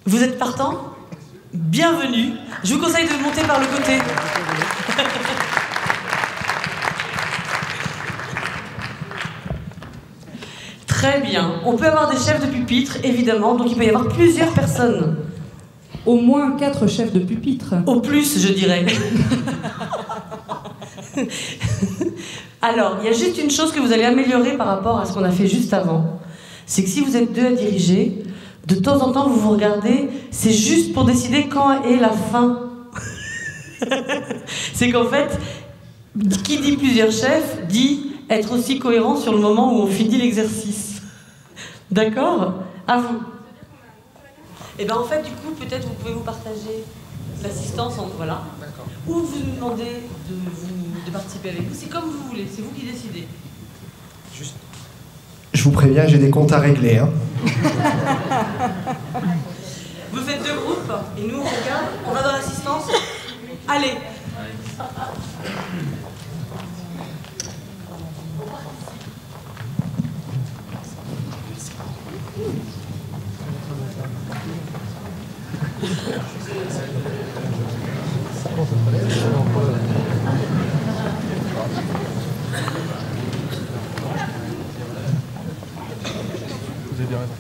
vous êtes partant? Bienvenue. Je vous conseille de monter par le côté. Très bien. On peut avoir des chefs de pupitre, évidemment, donc il peut y avoir plusieurs personnes. Au moins 4 chefs de pupitre. Au plus, je dirais. Alors, il y a juste une chose que vous allez améliorer par rapport à ce qu'on a fait juste avant. C'est que si vous êtes 2 à diriger, de temps en temps, vous vous regardez, c'est juste pour décider quand est la fin. C'est qu'en fait, qui dit plusieurs chefs, dit être aussi cohérent sur le moment où on finit l'exercice. D'accord? À vous. Et bien en fait, du coup, peut-être vous pouvez vous partager l'assistance entre... Voilà. Ou vous nous demandez de participer avec vous. C'est comme vous voulez, c'est vous qui décidez. Juste. Je vous préviens, j'ai des comptes à régler. Hein. Vous faites 2 groupes et nous on regarde, on va dans l'assistance. Allez. Vous avez bien raison.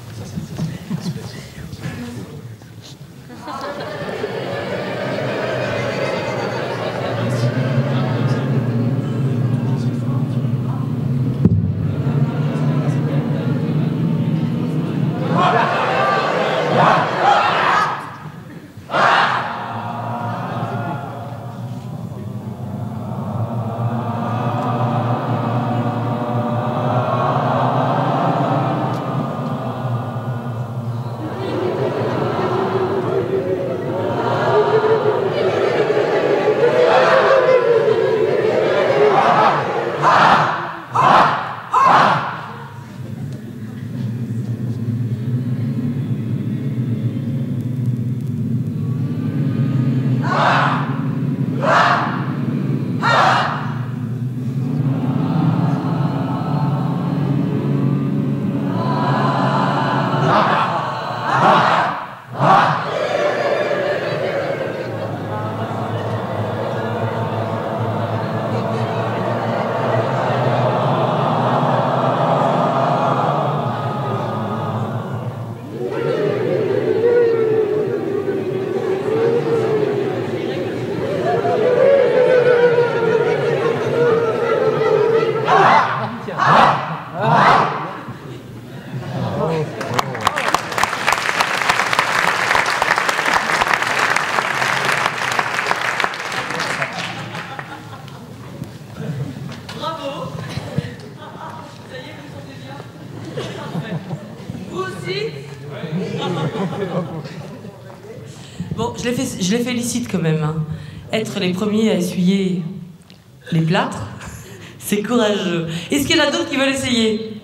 je les félicite quand même. Hein. Être les premiers à essuyer les plâtres, c'est courageux. Est-ce qu'il y en a d'autres qui veulent essayer?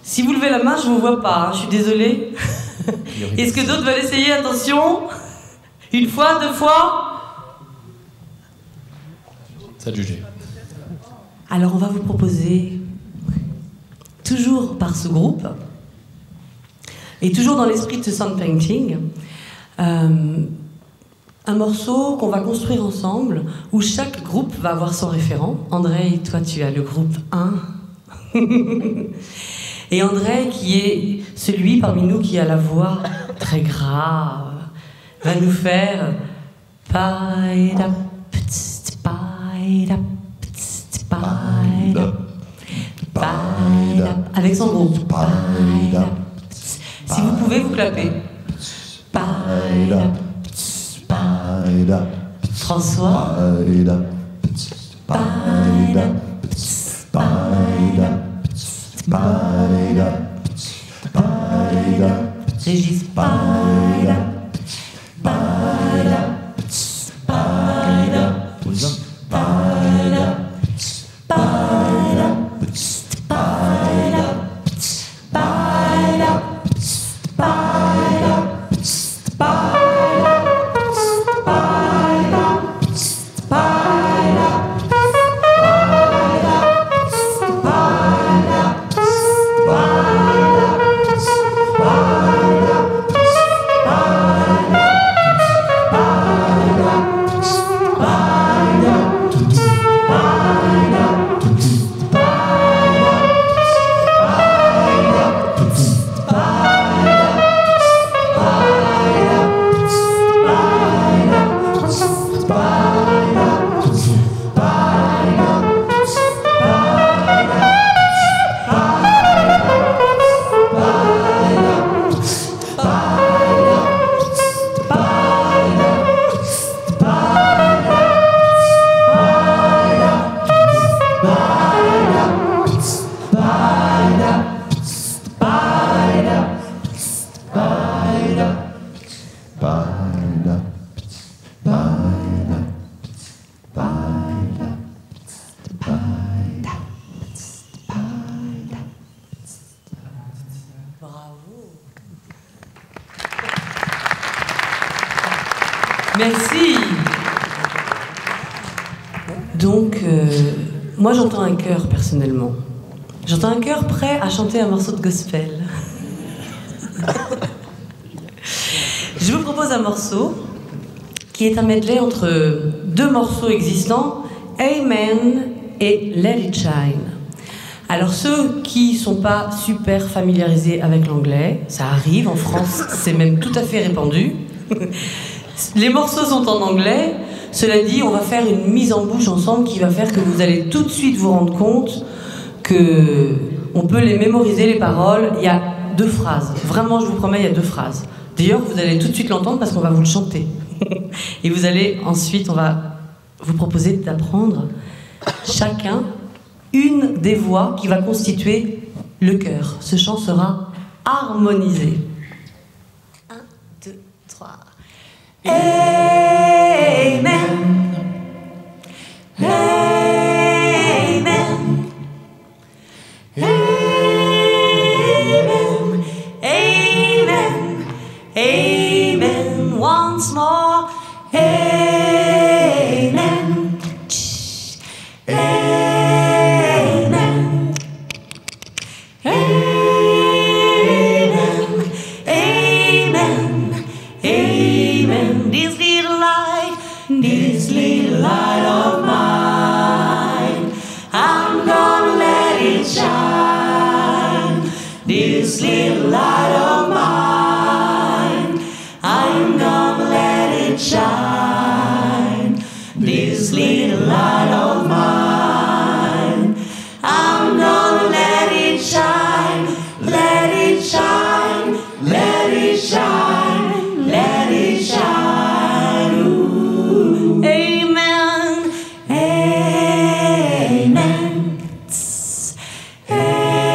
Si vous levez la main, je ne vous vois pas, hein, je suis désolée. Est-ce que d'autres veulent essayer? Attention. Une fois, deux fois. Ça a jugé. Alors on va vous proposer, toujours par ce groupe, et toujours dans l'esprit de ce sound painting, un morceau qu'on va construire ensemble, où chaque groupe va avoir son référent. André, toi tu as le groupe 1. Et André, qui est celui parmi nous qui a la voix très grave, va nous faire avec son groupe. Si vous pouvez, vous clapez. François. Régis. Merci. Donc, moi j'entends un chœur personnellement. J'entends un chœur prêt à chanter un morceau de gospel. Je vous propose un morceau qui est un medley entre deux morceaux existants, Amen et Let It Shine. Alors ceux qui ne sont pas super familiarisés avec l'anglais, ça arrive, en France c'est même tout à fait répandu. Les morceaux sont en anglais. Cela dit, on va faire une mise en bouche ensemble qui va faire que vous allez tout de suite vous rendre compte qu'on peut les mémoriser, les paroles. Il y a 2 phrases. Vraiment, je vous promets, il y a 2 phrases. D'ailleurs, vous allez tout de suite l'entendre parce qu'on va vous le chanter. Et vous allez ensuite, on va vous proposer d'apprendre chacun une des voix qui va constituer le chœur. Ce chant sera harmonisé. 1, 2, 3. Amen. Amen. Amen. Amen. Amen. Once more. Amen. Amen. Amen. Amen. Amen. This little light of mine, I'm gonna let it shine. This little light of mine, I'm gonna let it shine. This little light of mine, I'm gonna let it shine. Let it shine, let it shine, let it shine. Ooh. Amen, amen, amen,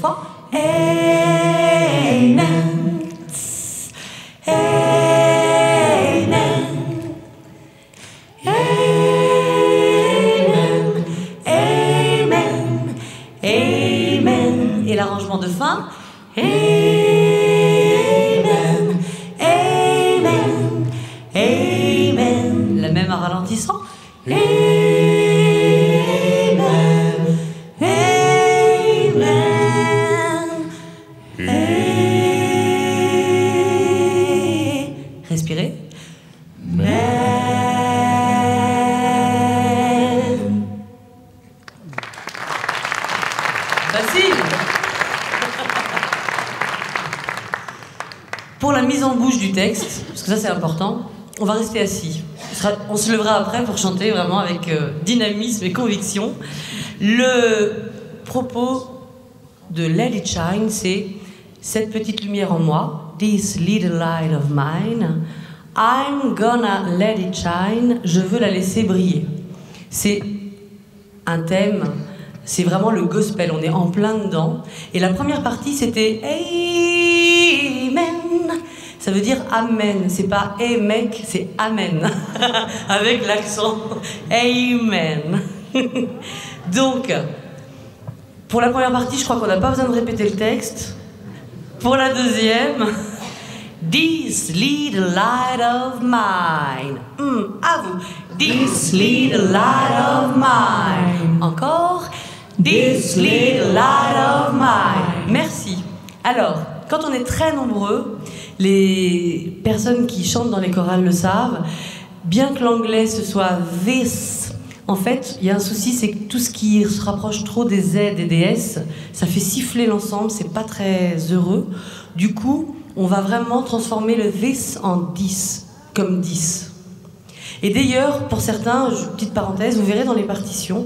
fois. Amen. Amen. Amen. Amen. Amen. Et l'arrangement de fin. Amen. Amen. Amen. La même en ralentissant. Amen. Respirez. Facile. Pour la mise en bouche du texte, parce que ça c'est important, on va rester assis. On se lèvera après pour chanter vraiment avec dynamisme et conviction. Le propos de Let It Shine, c'est cette petite lumière en moi, this little light of mine, I'm gonna let it shine, je veux la laisser briller. C'est un thème, c'est vraiment le gospel, on est en plein dedans. Et la première partie, c'était Amen. Ça veut dire Amen, c'est pas hey mec, c'est Amen, avec l'accent Amen. Donc, pour la première partie, je crois qu'on n'a pas besoin de répéter le texte. Pour la deuxième, this little light of mine. À vous. This little light of mine. Encore. This little light of mine. Merci. Alors, quand on est très nombreux, les personnes qui chantent dans les chorales le savent, bien que l'anglais ce soit this, en fait, il y a un souci, c'est que tout ce qui se rapproche trop des Z et des S, ça fait siffler l'ensemble, c'est pas très heureux. Du coup, on va vraiment transformer le this en 10, comme 10. Et d'ailleurs, pour certains, petite parenthèse, vous verrez dans les partitions,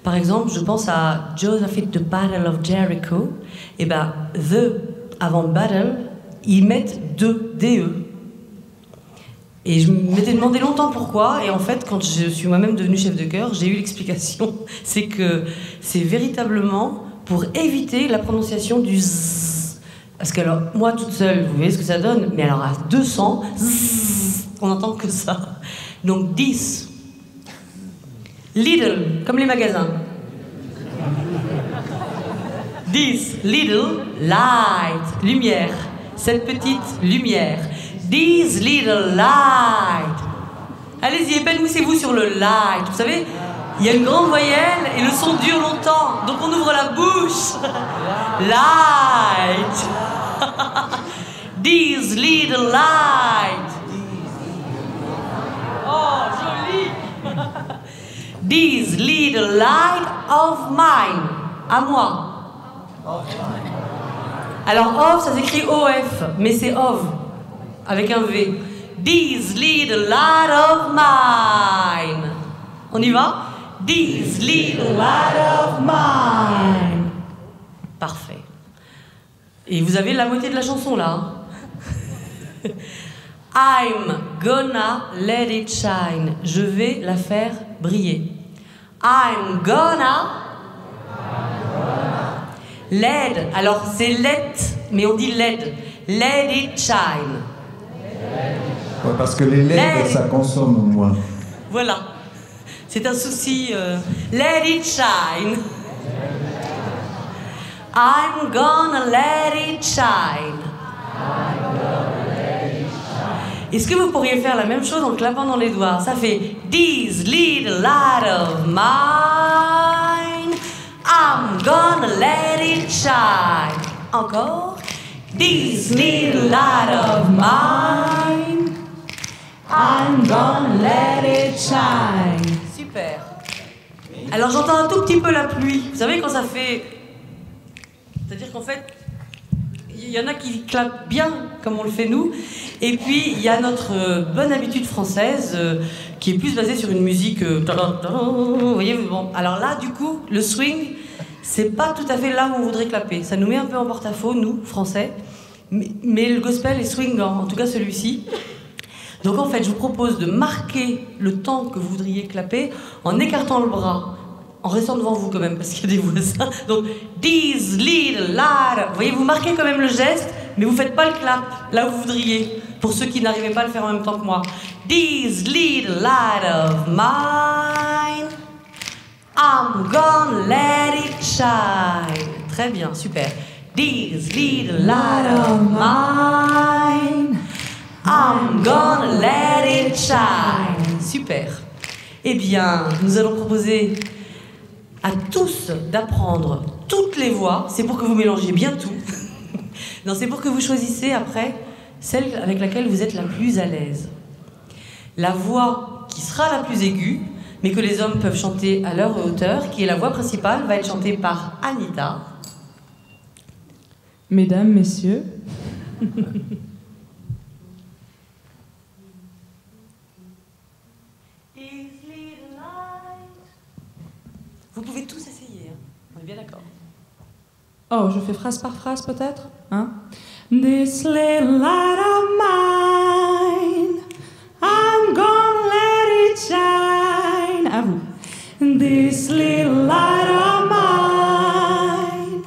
par exemple, je pense à Joseph at the Battle of Jericho, et ben, the avant battle, ils mettent 2 DE. Et je m'étais demandé longtemps pourquoi, et en fait, quand je suis moi-même devenue chef de chœur, j'ai eu l'explication. C'est que c'est véritablement pour éviter la prononciation du Z. Parce que alors, moi toute seule, vous voyez ce que ça donne, mais alors à 200, Z, on n'entend que ça. Donc 10. Little, comme les magasins. 10, little, light, lumière. Cette petite lumière. These little light. Allez-y, épanouissez-vous sur le light. Vous savez, il y a une grande voyelle et le son dure longtemps. Donc on ouvre la bouche. Light. These little light. Oh, joli. These little light of mine. À moi. Alors of, ça s'écrit OF, mais c'est of, avec un V. These little light of mine. On y va? These little light of mine. Parfait. Et vous avez la moitié de la chanson là. I'm gonna let it shine. Je vais la faire briller. I'm gonna... LED, alors c'est let, mais on dit LED. Let it shine. Ouais, parce que les LED, ça consomme moins. Voilà. C'est un souci. Let it shine. I'm gonna let it shine. Est-ce que vous pourriez faire la même chose en clapant dans les doigts? Ça fait These little light of mine. I'm gonna let it shine. Encore. These little light of mine. I'm gonna let it shine. Super. Alors j'entends un tout petit peu la pluie. Vous savez quand ça fait... C'est-à-dire qu'en fait, il y en a qui clapent bien comme on le fait nous. Et puis il y a notre bonne habitude française qui est plus basée sur une musique... vous voyez, bon. Alors là, du coup, le swing... C'est pas tout à fait là où on voudrait clapper. Ça nous met un peu en porte-à-faux, nous, Français. Mais le gospel est swingant, en tout cas celui-ci. Donc en fait, je vous propose de marquer le temps que vous voudriez clapper en écartant le bras en restant devant vous quand même, parce qu'il y a des voisins. Donc, these little light. Vous voyez, vous marquez quand même le geste, mais vous faites pas le clap là où vous voudriez. Pour ceux qui n'arrivaient pas à le faire en même temps que moi. These little light of mine, I'm gonna let it shine. Très bien, super. These little light of mine, I'm gonna let it shine. Super. Eh bien, nous allons proposer à tous d'apprendre toutes les voix. C'est pour que vous mélangiez bien tout. Non, c'est pour que vous choisissez après celle avec laquelle vous êtes la plus à l'aise. La voix qui sera la plus aiguë, mais que les hommes peuvent chanter à leur hauteur, qui est la voix principale, va être chantée par Anita. Mesdames, messieurs. Vous pouvez tous essayer, hein. On est bien d'accord. Oh, je fais phrase par phrase peut-être, hein? This little light of mine, I'm gonna let it shine. À vous. This little light of mine,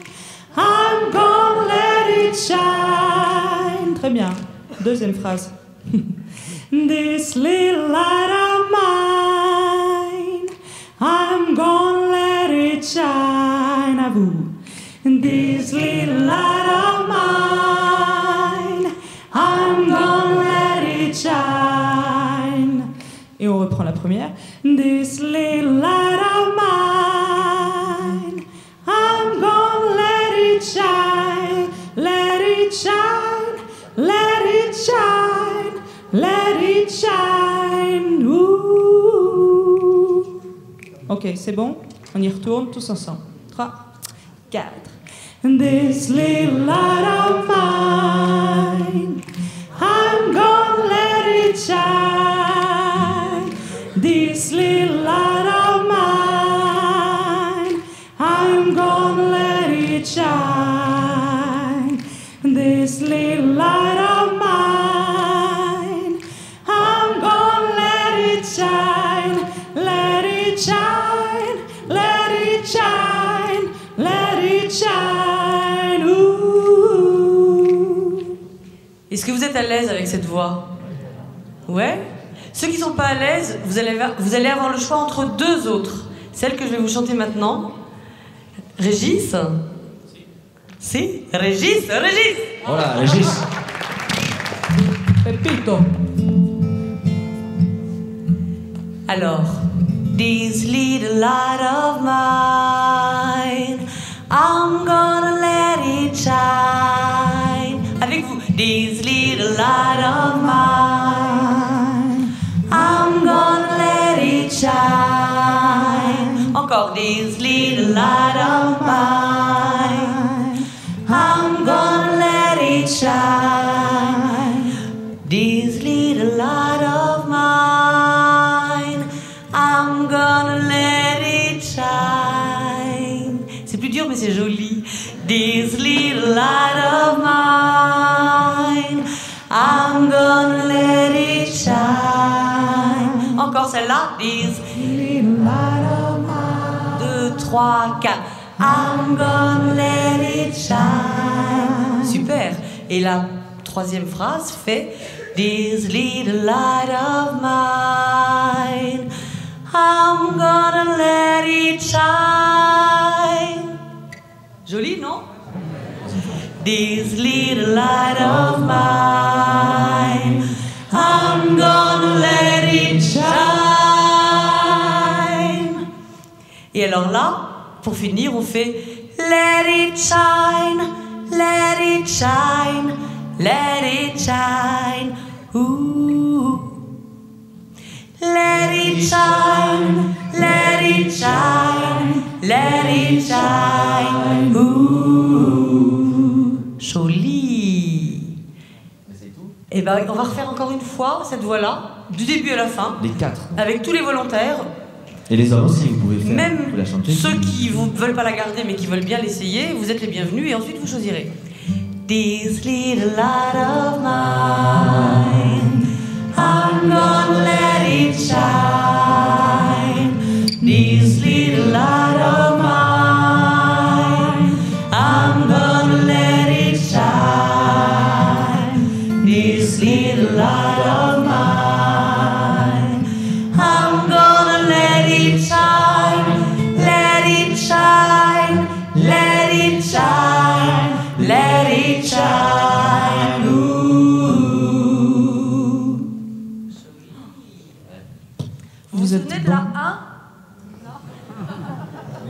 I'm gonna let it shine. Très bien. Deuxième phrase. This little light of mine, I'm gonna let it shine. À vous. This little light of mine, I'm gonna let it shine. Et on reprend la première. This little light of mine, I'm gonna let it shine. Let it shine, let it shine, let it shine. Ooh. Ok, c'est bon? On y retourne tous ensemble. 3, 4. This little light of mine, I'm gonna let it shine. This little light of mine, I'm gonna let it shine. This little light of mine, I'm gonna let it shine. Let it shine, let it shine, let it shine. Ooh. Est-ce que vous êtes à l'aise avec cette voix? Ouais? Ceux qui ne sont pas à l'aise, vous allez avoir le choix entre deux autres. Celle que je vais vous chanter maintenant. Régis? Si? Régis? Régis! Voilà, Régis. Pepito. Alors, this little light of mine, I'm gonna let it shine. Avec vous, this little light of mine, I'm gonna let it shine. Encore, this little light of mine, I'm gonna let it shine. This little light of mine, I'm gonna let it shine. C'est plus dur mais c'est joli. This little light of mine, I'm gonna let it shine. Encore celle-là. This little light of mine. 2, 3, 4. I'm gonna let it shine. Super. Et la troisième phrase fait this little light of mine, I'm gonna let it shine. Joli, non? This little light of mine, I'm gonna let it shine. Et alors là, pour finir, on fait let it shine, let it shine, let it shine. Ooh. Let it shine, let it shine, let it shine. Ooh. Joli. Et ben, on va refaire encore une fois cette voix-là, du début à la fin. Les 4. Avec tous les volontaires. Et les hommes aussi, vous pouvez faire. Même vous la chanter. ceux qui ne veulent pas la garder mais qui veulent bien l'essayer, vous êtes les bienvenus et ensuite vous choisirez. This little light of mine, I'm gonna let it shine. This little light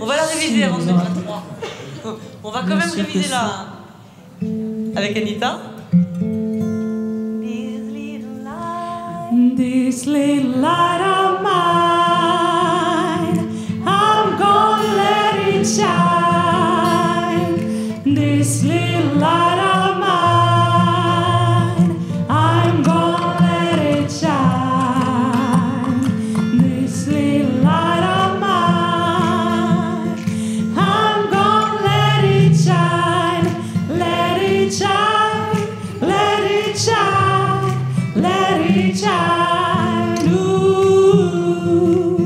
On va la réviser avant 2023. On va quand même réviser là. Avec Anita. This little light of mine, I'm gonna let it shine. This little light of mine, I'm gonna let it shine. This little light of mine, I'm gonna let it shine. Let it shine, let it shine, let it shine. Ooh.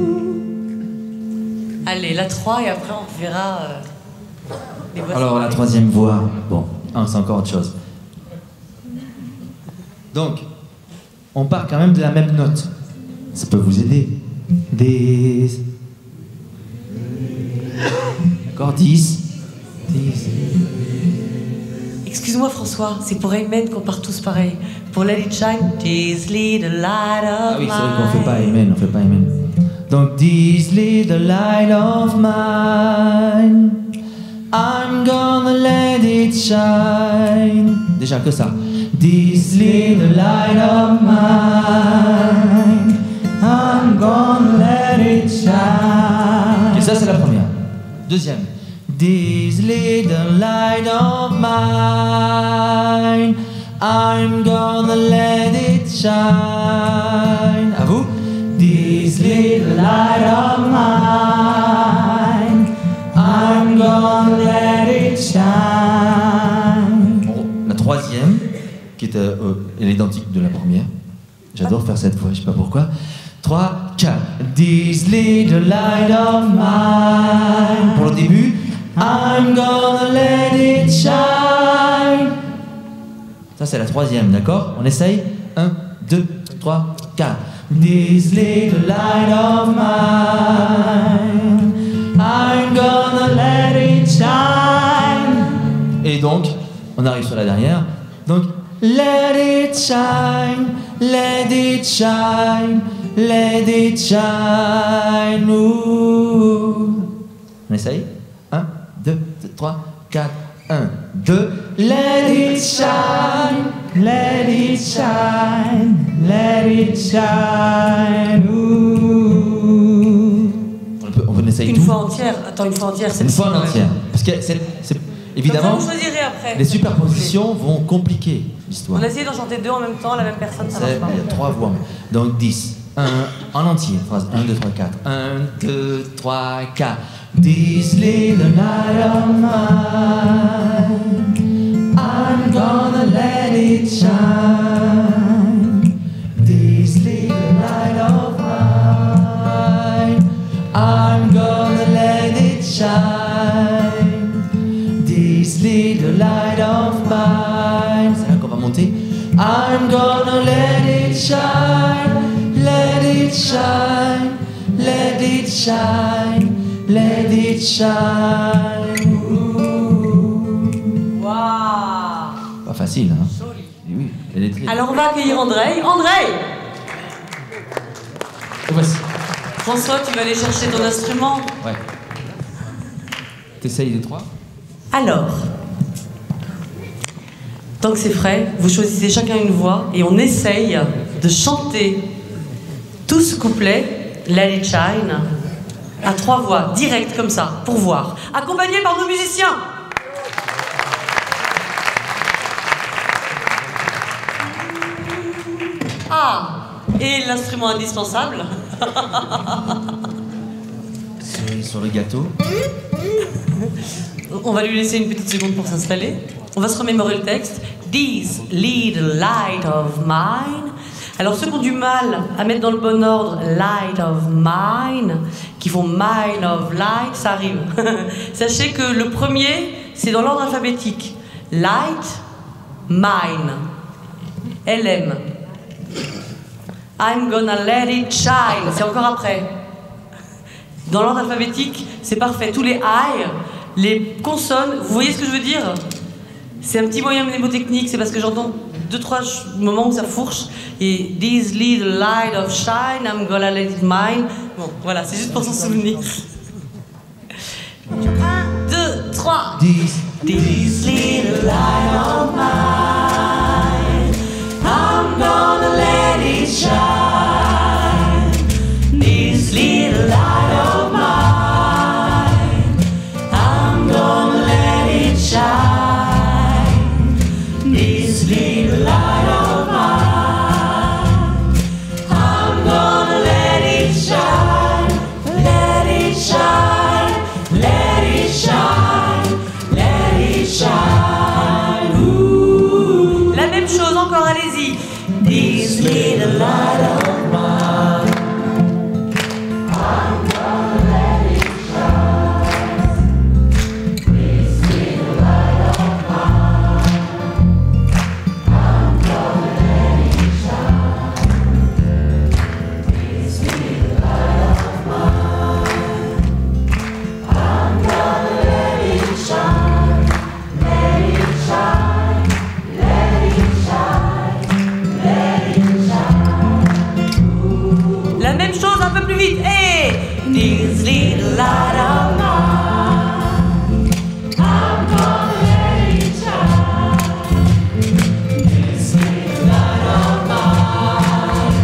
Allez, la 3 et après on verra les voix. Alors la troisième voix, bon, c'est encore autre chose. Donc, on part quand même de la même note. Ça peut vous aider. Des... D'accord, 10. 10. Excuse-moi François, c'est pour Amen qu'on part tous pareil. Pour Let It Shine, this little light of Ah oui, mine. c'est vrai qu'on fait pas Amen, on fait pas Amen. Donc, this little light of mine, I'm gonna let it shine. Déjà que ça. This little light of mine, I'm gonna let it shine. Et ça, c'est la première. Deuxième. This little light of mine, I'm gonna let it shine. À vous. This little light of mine, I'm gonna let it shine. Bon, la troisième, qui est l'identique de la première. J'adore faire cette voix, je sais pas pourquoi. 3, 4. This little light of mine. Pour le début. I'm gonna let it shine. Ça, c'est la troisième, d'accord? On essaye? 1, 2, 3, 4. This little light of mine, I'm gonna let it shine. Et donc, on arrive sur la dernière. Donc, let it shine, let it shine, let it shine. Ooh. On essaye? 1, 2, 3, 4, 1, 2. Let it shine, let it shine, let it shine. Ooh. On peut essayer Une fois entière. Attends, une fois entière, c'est une fois entière. Parce que évidemment, comme ça, vous choisirez après. les superpositions vont compliquer l'histoire. On a essayé d'en chanter 2 en même temps, la même personne, ça marche pas. Il y a 3 voix. Donc 10. 1, en entier. Phrase 1, 2, 3, 4. 1, 2, 3, 4. This little light of mine, I'm gonna let it shine. This little light of mine, I'm gonna let it shine. This little light of mine. C'est là qu'on va monter. I'm gonna let it shine, let it shine, let it shine. Let it shine. Waouh. Pas facile, hein? Oui, elle est très... Alors on va accueillir André. André! Voici. François, tu vas aller chercher ton instrument. Ouais. T'essayes les 3? Alors, tant que c'est frais, vous choisissez chacun une voix et on essaye de chanter tout ce couplet, Let It Shine, à 3 voix, direct comme ça, pour voir. Accompagné par nos musiciens. Ah, et l'instrument indispensable. Sur le gâteau. On va lui laisser une petite seconde pour s'installer. On va se remémorer le texte. This little light of mine. Alors ceux qui ont du mal à mettre dans le bon ordre light of mine, qui font mine of light, ça arrive. Sachez que le premier, c'est dans l'ordre alphabétique. Light, mine. LM. I'm gonna let it shine. C'est encore après. Dans l'ordre alphabétique, c'est parfait. Tous les I, les consonnes, vous voyez ce que je veux dire? C'est un petit moyen mnémotechnique, c'est parce que j'entends 2-3 moments où ça fourche. Et this little light of shine, I'm gonna let it mine. Bon, voilà, c'est juste pour s'en souvenir. 1, 2, 3. This little light of mine, I'm gonna let it shine. This little light of mine, I'm gonna let it shine. This little light of mine, I'm gonna let it shine. Let it shine, let it shine, let it shine. Ooh. La même chose encore, allez-y. This little light of mine, I'm gonna let it shine. This little light of mine, I'm gonna let it shine. This little light of mine, I'm gonna let it shine. Let it shine, let it shine, let it shine. La même chose, un peu plus vite. Et This little light of mine, I'm gonna let it shine. This little light of mine,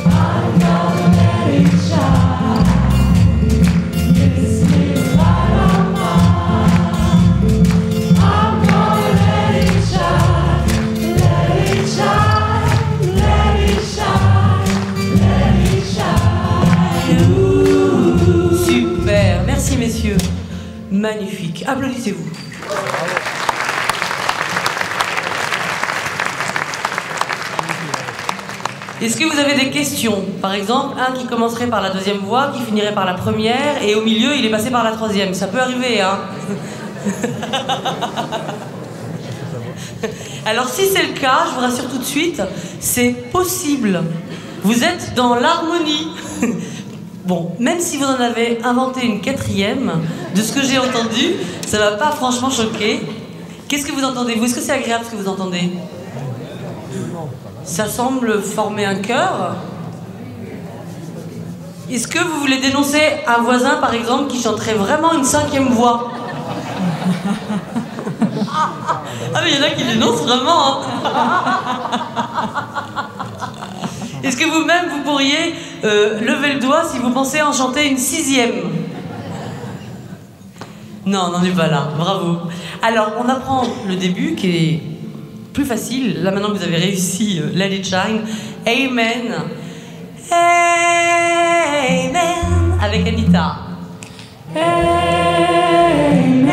I'm gonna let it shine. This little light of mine, I'm gonna let it shine. Let it shine, let it shine, let it shine. Ooh. super, merci messieurs. Magnifique, applaudissez-vous. Est-ce que vous avez des questions? Par exemple, un qui commencerait par la deuxième voix, qui finirait par la première, et au milieu, il est passé par la troisième. Ça peut arriver, hein? Alors, si c'est le cas, je vous rassure tout de suite, c'est possible. Vous êtes dans l'harmonie. Bon, même si vous en avez inventé une quatrième, de ce que j'ai entendu, ça m'a pas franchement choqué. Qu'est-ce que vous entendez, vous? Est-ce que c'est agréable ce que vous entendez? Ça semble former un chœur. Est-ce que vous voulez dénoncer un voisin, par exemple, qui chanterait vraiment une cinquième voix? Ah mais il y en a qui dénoncent vraiment, hein. Est-ce que vous-même, vous pourriez lever le doigt si vous pensez en chanter une sixième? Non, on n'en est pas là, bravo. Alors, on apprend le début qui est plus facile. Là, maintenant que vous avez réussi Let It Shine. Amen. Amen. Avec Anita. Amen.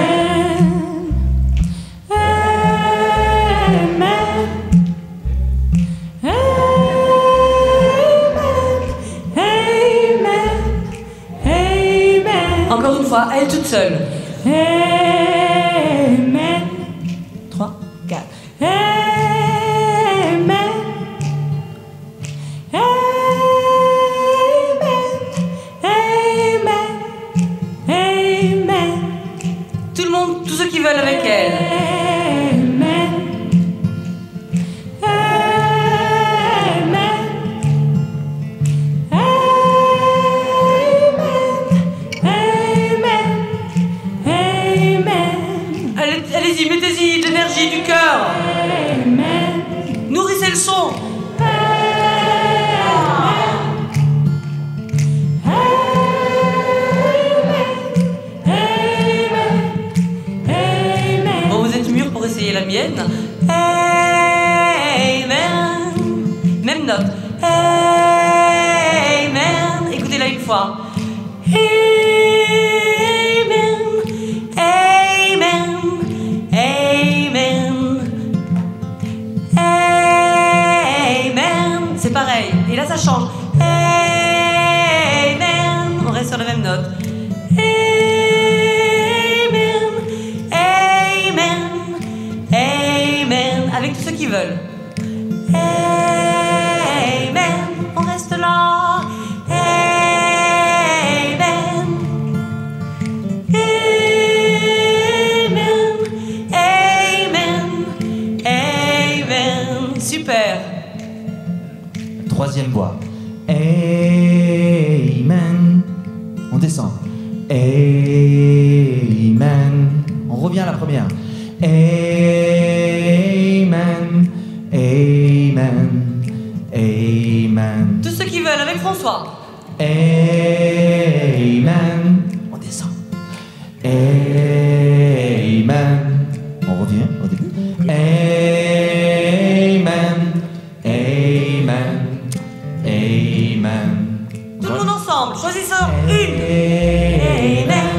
Amen. Amen. Amen. Encore une fois, elle toute seule. Amen. 3, 4. Amen. Amen. Amen. Tout le monde, tous ceux qui veulent avec elle. Amen. Amen. Amen. Amen. Allez-y, mettez-y de l'énergie, du cœur. Amen. Nourrissez le son. Bon, vous êtes mûrs pour essayer la mienne. Amen. Même note. Amen. Écoutez-la une fois. Amen. Amen. Amen. Amen. C'est pareil. Et là, ça change. Amen. On reste sur la même note. Amen. Amen. Amen. Avec tous ceux qui veulent. Amen. On reste là. Amen. Amen. Amen. Amen. Super. Troisième voix. Amen. On descend. Amen. On revient à la première. Amen. Amen. Amen. Tous ceux qui veulent, avec François. Amen. On descend. Amen. On revient au début. Amen. Amen. Amen. Tout le monde ensemble, choisissons une. Amen.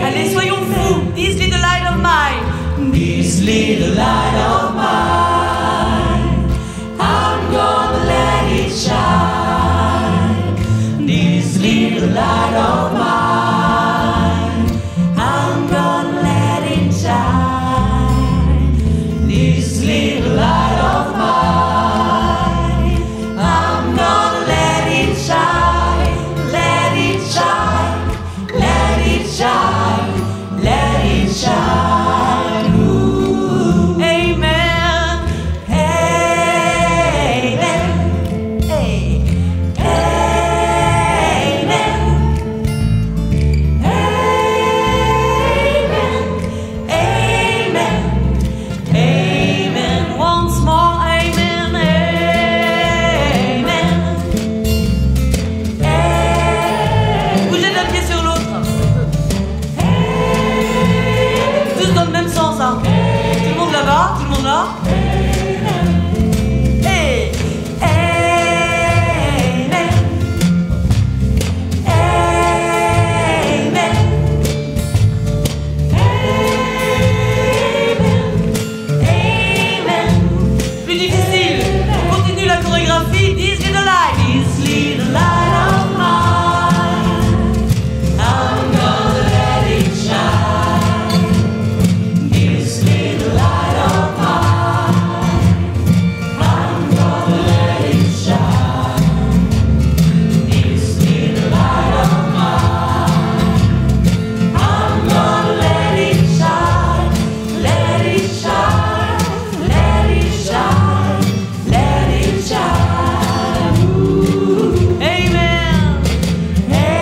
Allez, soyons fous. This little light of mine. This little light of mine, I'm gonna let it shine. This little light of mine, I'm gonna let it shine. This little light of mine, I'm gonna let it shine. Let it shine. Let it shine. Let it shine. Ooh. Amen. Amen. Hey. Amen. Amen. Amen. Amen. Once more. Amen. Amen. Bougez d'un pied sur l'autre. Tous dans le même sens, hein. Tout le monde là-bas, tout le monde là. Hey. Amen. Amen. Amen. Plus difficile. On continue la chorégraphie. This little light. This little light of mine, I'm gonna let it shine. This little light of mine, I'm gonna let it shine. This little light of mine, I'm gonna let it shine. Let it shine. Let it shine. Let it shine. Ooh. Amen. Amen.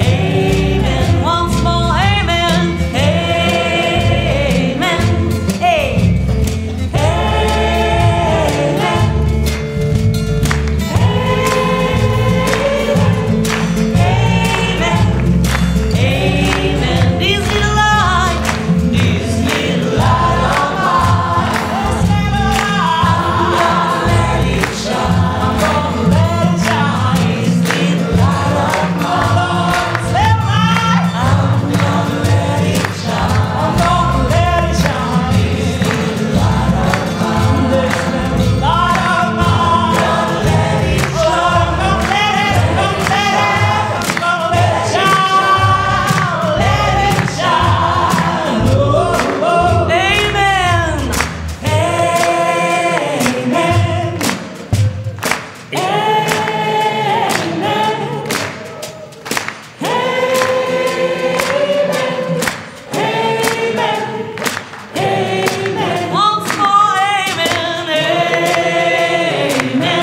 Amen. Once more, amen. Amen. Amen. This little light of mine, I'm gonna let it shine. I'm gonna let it shine. This little light of mine, I'm gonna let it shine. I'm gonna let it shine. This little light of mine, this little light of mine, I'm gonna let it shine. I'm gonna let it shine. Let it shine. Oh, oh. Amen. Amen. Amen. Once more, amen. Amen.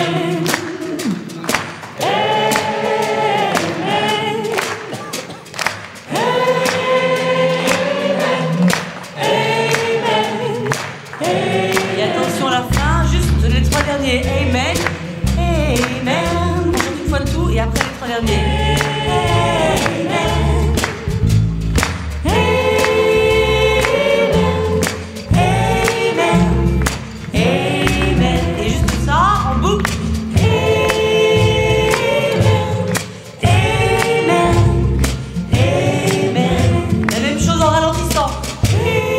Et attention à la fin, juste les trois derniers. Amen. Amen. On chante une fois tout et après les trois derniers. Amen. Amen. Amen. Et juste ça, en boucle. Amen. Amen. La même chose en ralentissant. Amen.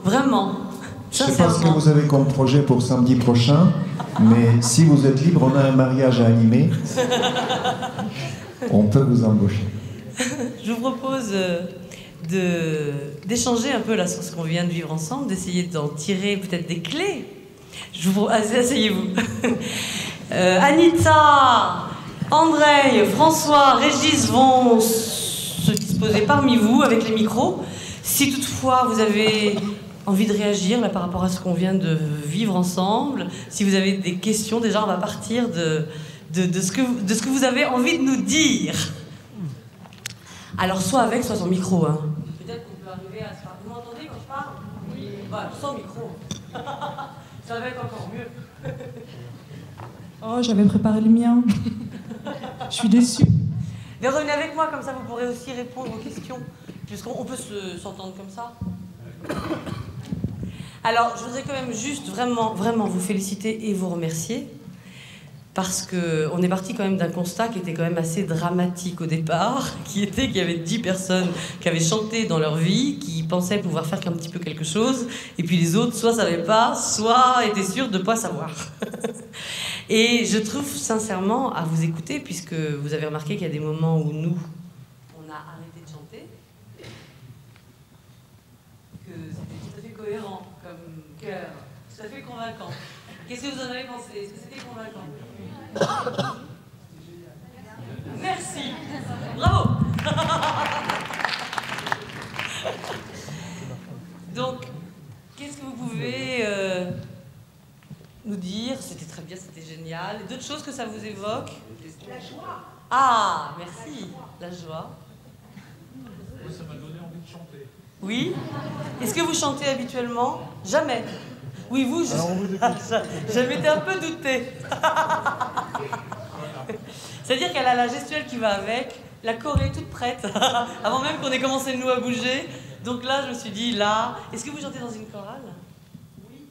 Vraiment. Je ne sais pas ce que vous avez comme projet pour samedi prochain, mais si vous êtes libre, on a un mariage à animer. On peut vous embaucher. Je vous propose d'échanger un peu là sur ce qu'on vient de vivre ensemble, d'essayer d'en tirer peut-être des clés. Asseyez-vous. Anita, André, François, Régis vont se disposer parmi vous avec les micros. Si toutefois vous avez envie de réagir là, par rapport à ce qu'on vient de vivre ensemble, si vous avez des questions, déjà on va partir de ce que vous avez envie de nous dire. Alors soit avec, soit sans micro. Hein. Peut-être qu'on peut arriver à se faire... Vous m'entendez quand je parle? Oui. Bah, sans micro. Ça va être encore mieux. Oh, j'avais préparé le mien. Je suis déçue. Mais revenez avec moi, comme ça vous pourrez aussi répondre aux questions. Puisqu'on peut s'entendre comme ça. Alors, je voudrais quand même juste vraiment vous féliciter et vous remercier. Parce qu'on est parti quand même d'un constat qui était quand même assez dramatique au départ, qui était qu'il y avait 10 personnes qui avaient chanté dans leur vie, qui pensaient pouvoir faire un petit peu quelque chose, et puis les autres soit savaient pas, soit étaient sûrs de ne pas savoir. Et je trouve sincèrement, à vous écouter, puisque vous avez remarqué qu'il y a des moments où nous, on a arrêté de chanter, que c'était tout à fait cohérent comme cœur, tout à fait convaincant. Qu'est-ce que vous en avez pensé? Est-ce que c'était convaincant? Merci. Bravo. Donc, qu'est-ce que vous pouvez nous dire? C'était très bien, c'était génial. D'autres choses que ça vous évoque? La joie. Ah, merci. La joie. Ça m'a donné envie de chanter. Oui. Est-ce que vous chantez habituellement? Jamais. Oui, vous, je m'étais un peu doutée. C'est-à-dire qu'elle a la gestuelle qui va avec, la choré toute prête, avant même qu'on ait commencé nous à bouger. Donc là, je me suis dit, là... Est-ce que vous chantez dans une chorale? Oui.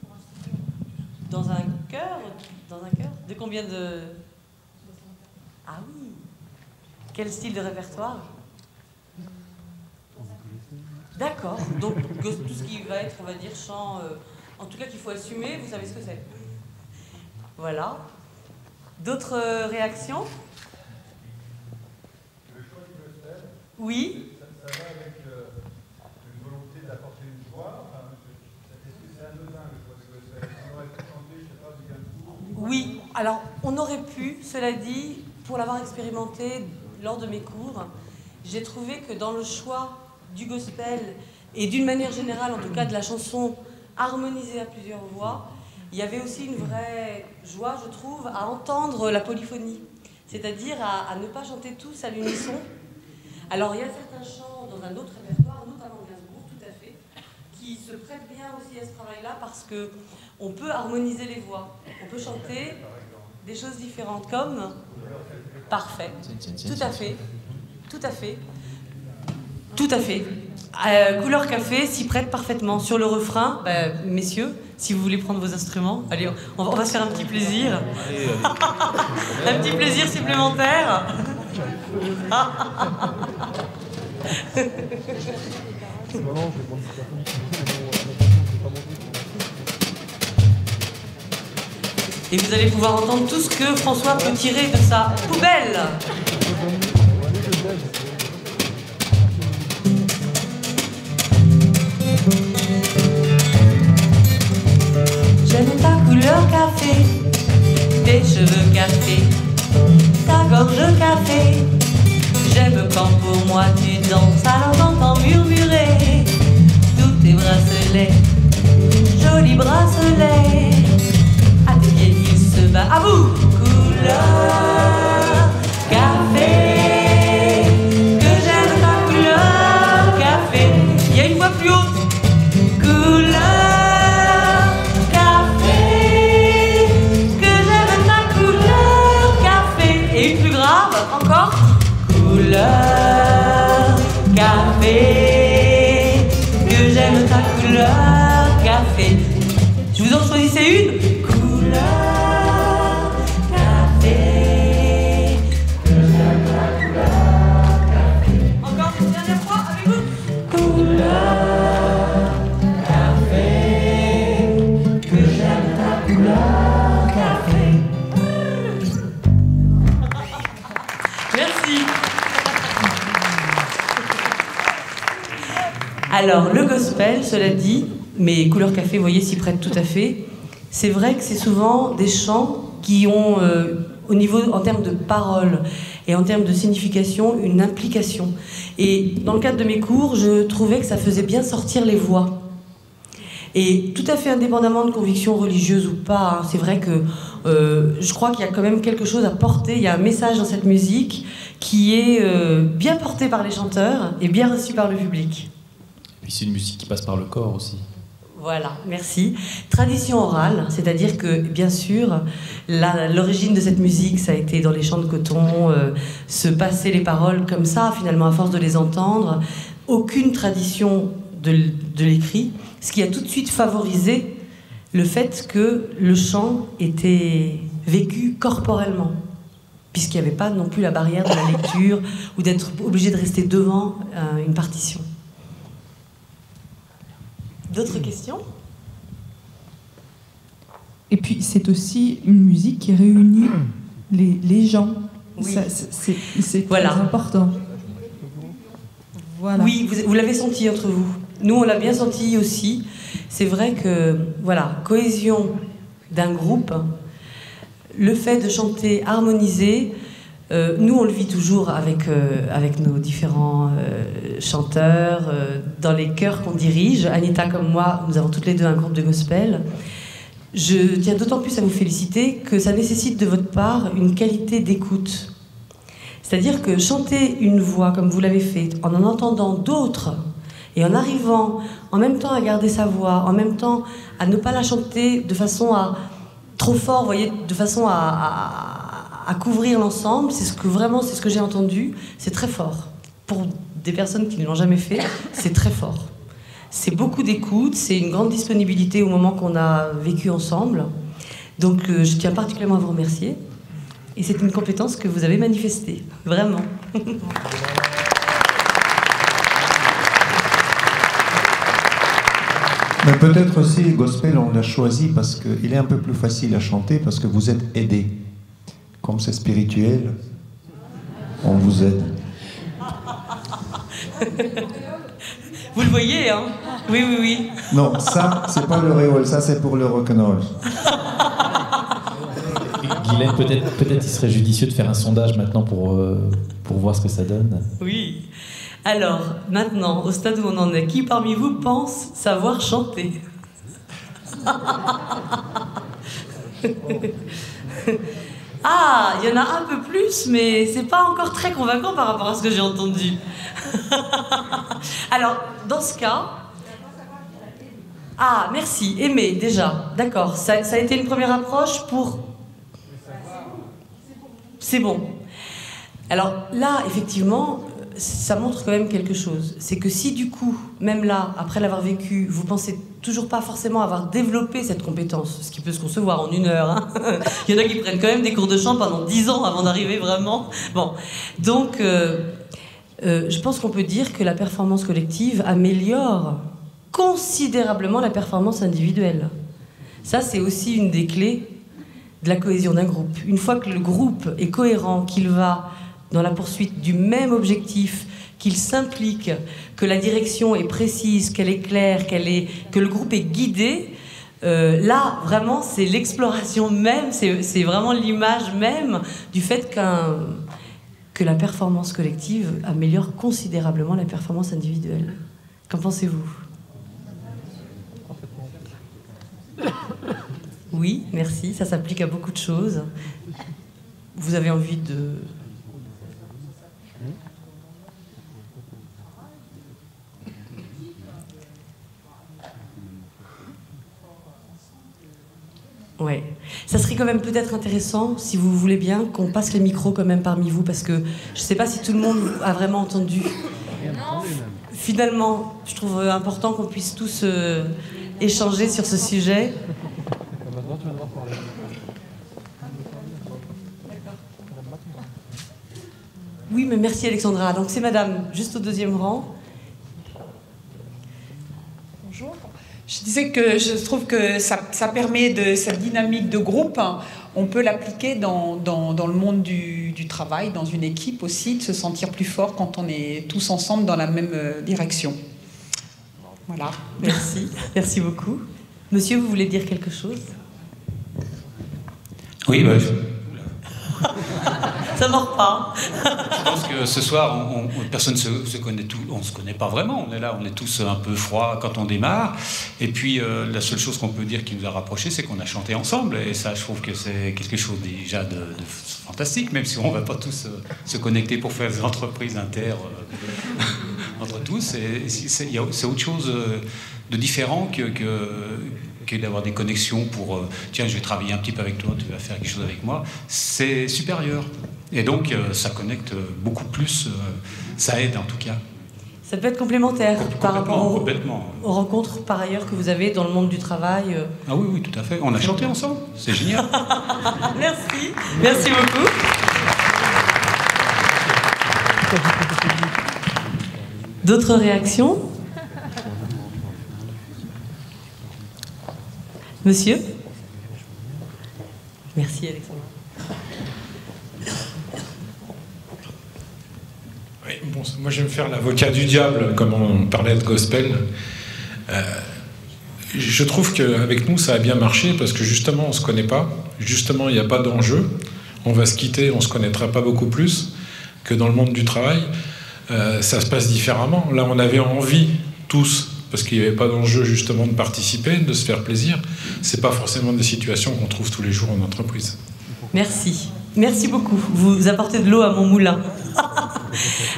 Dans un chœur? Dans un chœur? De combien de... Ah oui. Quel style de répertoire? D'accord. Donc tout ce qui va être, on va dire, chant... en tout cas qu'il faut assumer, vous savez ce que c'est. Voilà. D'autres réactions? Le choix du gospel. Oui. Ça va avec une volonté d'apporter une joie. Enfin, est-ce que c'est anodin le choix du gospel? On aurait pu chanter, je sais pas, du Gainsbourg. Oui. Alors, on aurait pu, cela dit, pour l'avoir expérimenté lors de mes cours, j'ai trouvé que dans le choix du gospel et d'une manière générale, en tout cas de la chanson harmonisée à plusieurs voix, il y avait aussi une vraie joie, je trouve, à entendre la polyphonie, c'est-à-dire à ne pas chanter tous à l'unisson. Alors il y a certains chants dans un autre répertoire, notamment Gainsbourg, tout à fait, qui se prêtent bien aussi à ce travail-là parce qu'on peut harmoniser les voix, on peut chanter des choses différentes, comme... Parfait, tout à fait, tout à fait, tout à fait. Couleur café s'y prête parfaitement. Sur le refrain, messieurs, si vous voulez prendre vos instruments, allez, on va se faire un petit plaisir. Un petit plaisir supplémentaire. Et vous allez pouvoir entendre tout ce que François peut tirer de sa poubelle. J'aime ta couleur café, tes cheveux café, ta gorge café. J'aime quand pour moi tu danses, alors j'entends murmurer tous tes bracelets, jolis bracelets. À tes pieds il se bat, à vous, couleur café, que j'aime ta couleur café. Il y a une voix plus haute, couleur café, que j'aime ta couleur café. Et une plus grave, encore, couleur café, que j'aime ta couleur café. Je vous en choisissez une? Couleur café, que j'aime ta couleur café. Encore une dernière fois avec vous. Couleur café. Alors, le gospel, cela dit, mais Couleur Café, vous voyez, s'y prête tout à fait. C'est vrai que c'est souvent des chants qui ont, au niveau, en termes de paroles et en termes de signification, une implication. Et dans le cadre de mes cours, je trouvais que ça faisait bien sortir les voix. Et tout à fait indépendamment de convictions religieuses ou pas, hein, c'est vrai que je crois qu'il y a quand même quelque chose à porter, il y a un message dans cette musique qui est bien porté par les chanteurs et bien reçu par le public. Et puis c'est une musique qui passe par le corps aussi. Voilà, merci. Tradition orale, c'est-à-dire que, bien sûr, l'origine de cette musique, ça a été dans les champs de coton, se passer les paroles comme ça, finalement, à force de les entendre. Aucune tradition de l'écrit, ce qui a tout de suite favorisé le fait que le chant était vécu corporellement, puisqu'il n'y avait pas non plus la barrière de la lecture ou d'être obligé de rester devant une partition. D'autres questions? Et puis c'est aussi une musique qui réunit les gens. Oui. C'est voilà. Très important. Voilà. Oui, vous l'avez senti entre vous. Nous, on l'a bien senti aussi. C'est vrai que, voilà, cohésion d'un groupe, le fait de chanter harmonisé, nous, on le vit toujours avec nos différents chanteurs, dans les chœurs qu'on dirige. Anita comme moi, nous avons toutes les deux un groupe de gospel. Je tiens d'autant plus à vous féliciter que ça nécessite de votre part une qualité d'écoute. C'est-à-dire que chanter une voix comme vous l'avez fait, en entendant d'autres, et en arrivant en même temps à garder sa voix, en même temps à ne pas la chanter de façon à trop fort, vous voyez, de façon à couvrir l'ensemble, c'est ce que j'ai entendu, c'est très fort. Pour des personnes qui ne l'ont jamais fait, c'est très fort. C'est beaucoup d'écoute, c'est une grande disponibilité au moment qu'on a vécu ensemble. Donc je tiens particulièrement à vous remercier. Et c'est une compétence que vous avez manifestée, vraiment. Mais peut-être aussi, gospel, on l'a choisi parce qu'il est un peu plus facile à chanter, parce que vous êtes aidé. Comme c'est spirituel, on vous aide. Vous le voyez, hein? Oui, oui, oui. Non, ça, c'est pas le réol, ça c'est pour le rock'n'roll. Guylaine, peut-être il serait judicieux de faire un sondage maintenant pour voir ce que ça donne. Oui. Alors, maintenant, au stade où on en est, qui parmi vous pense savoir chanter? Ah, il y en a un peu plus, mais c'est pas encore très convaincant par rapport à ce que j'ai entendu. Alors, dans ce cas... Ah, merci, Aimé, déjà. D'accord, ça a été une première approche pour... C'est bon. Alors là, effectivement, ça montre quand même quelque chose. C'est que si du coup, même là, après l'avoir vécu, vous pensez toujours pas forcément avoir développé cette compétence, ce qui peut se concevoir en 1 heure, hein. Il y en a qui prennent quand même des cours de chant pendant 10 ans avant d'arriver vraiment. Bon, donc je pense qu'on peut dire que la performance collective améliore considérablement la performance individuelle. Ça, c'est aussi une des clés de la cohésion d'un groupe. Une fois que le groupe est cohérent, qu'il va dans la poursuite du même objectif, qu'il s'implique, que la direction est précise, qu'elle est claire, que le groupe est guidé, là, vraiment, c'est l'exploration même, c'est vraiment l'image même du fait que la performance collective améliore considérablement la performance individuelle. Qu'en pensez-vous ? Oui, merci, ça s'applique à beaucoup de choses. Vous avez envie de... Ouais. Ça serait quand même peut-être intéressant, si vous voulez bien, qu'on passe les micros quand même parmi vous, parce que je ne sais pas si tout le monde a vraiment entendu. Finalement, je trouve important qu'on puisse tous échanger sur ce sujet. Oui, mais merci Alexandra. Donc c'est madame, juste au 2e rang. Bonjour. Je disais que je trouve que ça permet de cette dynamique de groupe, on peut l'appliquer dans le monde du travail, dans une équipe aussi, de se sentir plus fort quand on est tous ensemble dans la même direction. Voilà. Merci, merci beaucoup. Monsieur, vous voulez dire quelque chose? Oui, bah, ça mord pas. je pense que ce soir, personne ne se connaît tout, on ne se connaît pas vraiment. On est là, on est tous un peu froids quand on démarre. Et puis, la seule chose qu'on peut dire qui nous a rapprochés, c'est qu'on a chanté ensemble. Et ça, je trouve que c'est quelque chose déjà de fantastique, même si on ne va pas tous se connecter pour faire des entreprises inter entre tous. C'est autre chose de différent que d'avoir des connexions pour tiens, je vais travailler un petit peu avec toi, tu vas faire quelque chose avec moi. C'est supérieur. Et donc, ça connecte beaucoup plus, ça aide en tout cas. Ça peut être complémentaire par rapport complètement. aux rencontres par ailleurs que vous avez dans le monde du travail. Ah oui, oui, tout à fait. On a chanté ensemble, c'est génial. Merci, merci beaucoup. D'autres réactions? Monsieur? Merci Alexandre. Oui, bon, moi je vais me faire l'avocat du diable, comme on parlait de gospel. Je trouve qu'avec nous ça a bien marché parce que justement on ne se connaît pas, justement il n'y a pas d'enjeu, on va se quitter, on ne se connaîtra pas beaucoup plus que dans le monde du travail. Ça se passe différemment. Là on avait envie tous, parce qu'il n'y avait pas d'enjeu justement de participer, de se faire plaisir. C'est pas forcément des situations qu'on trouve tous les jours en entreprise. Merci. Merci beaucoup. Vous apportez de l'eau à mon moulin.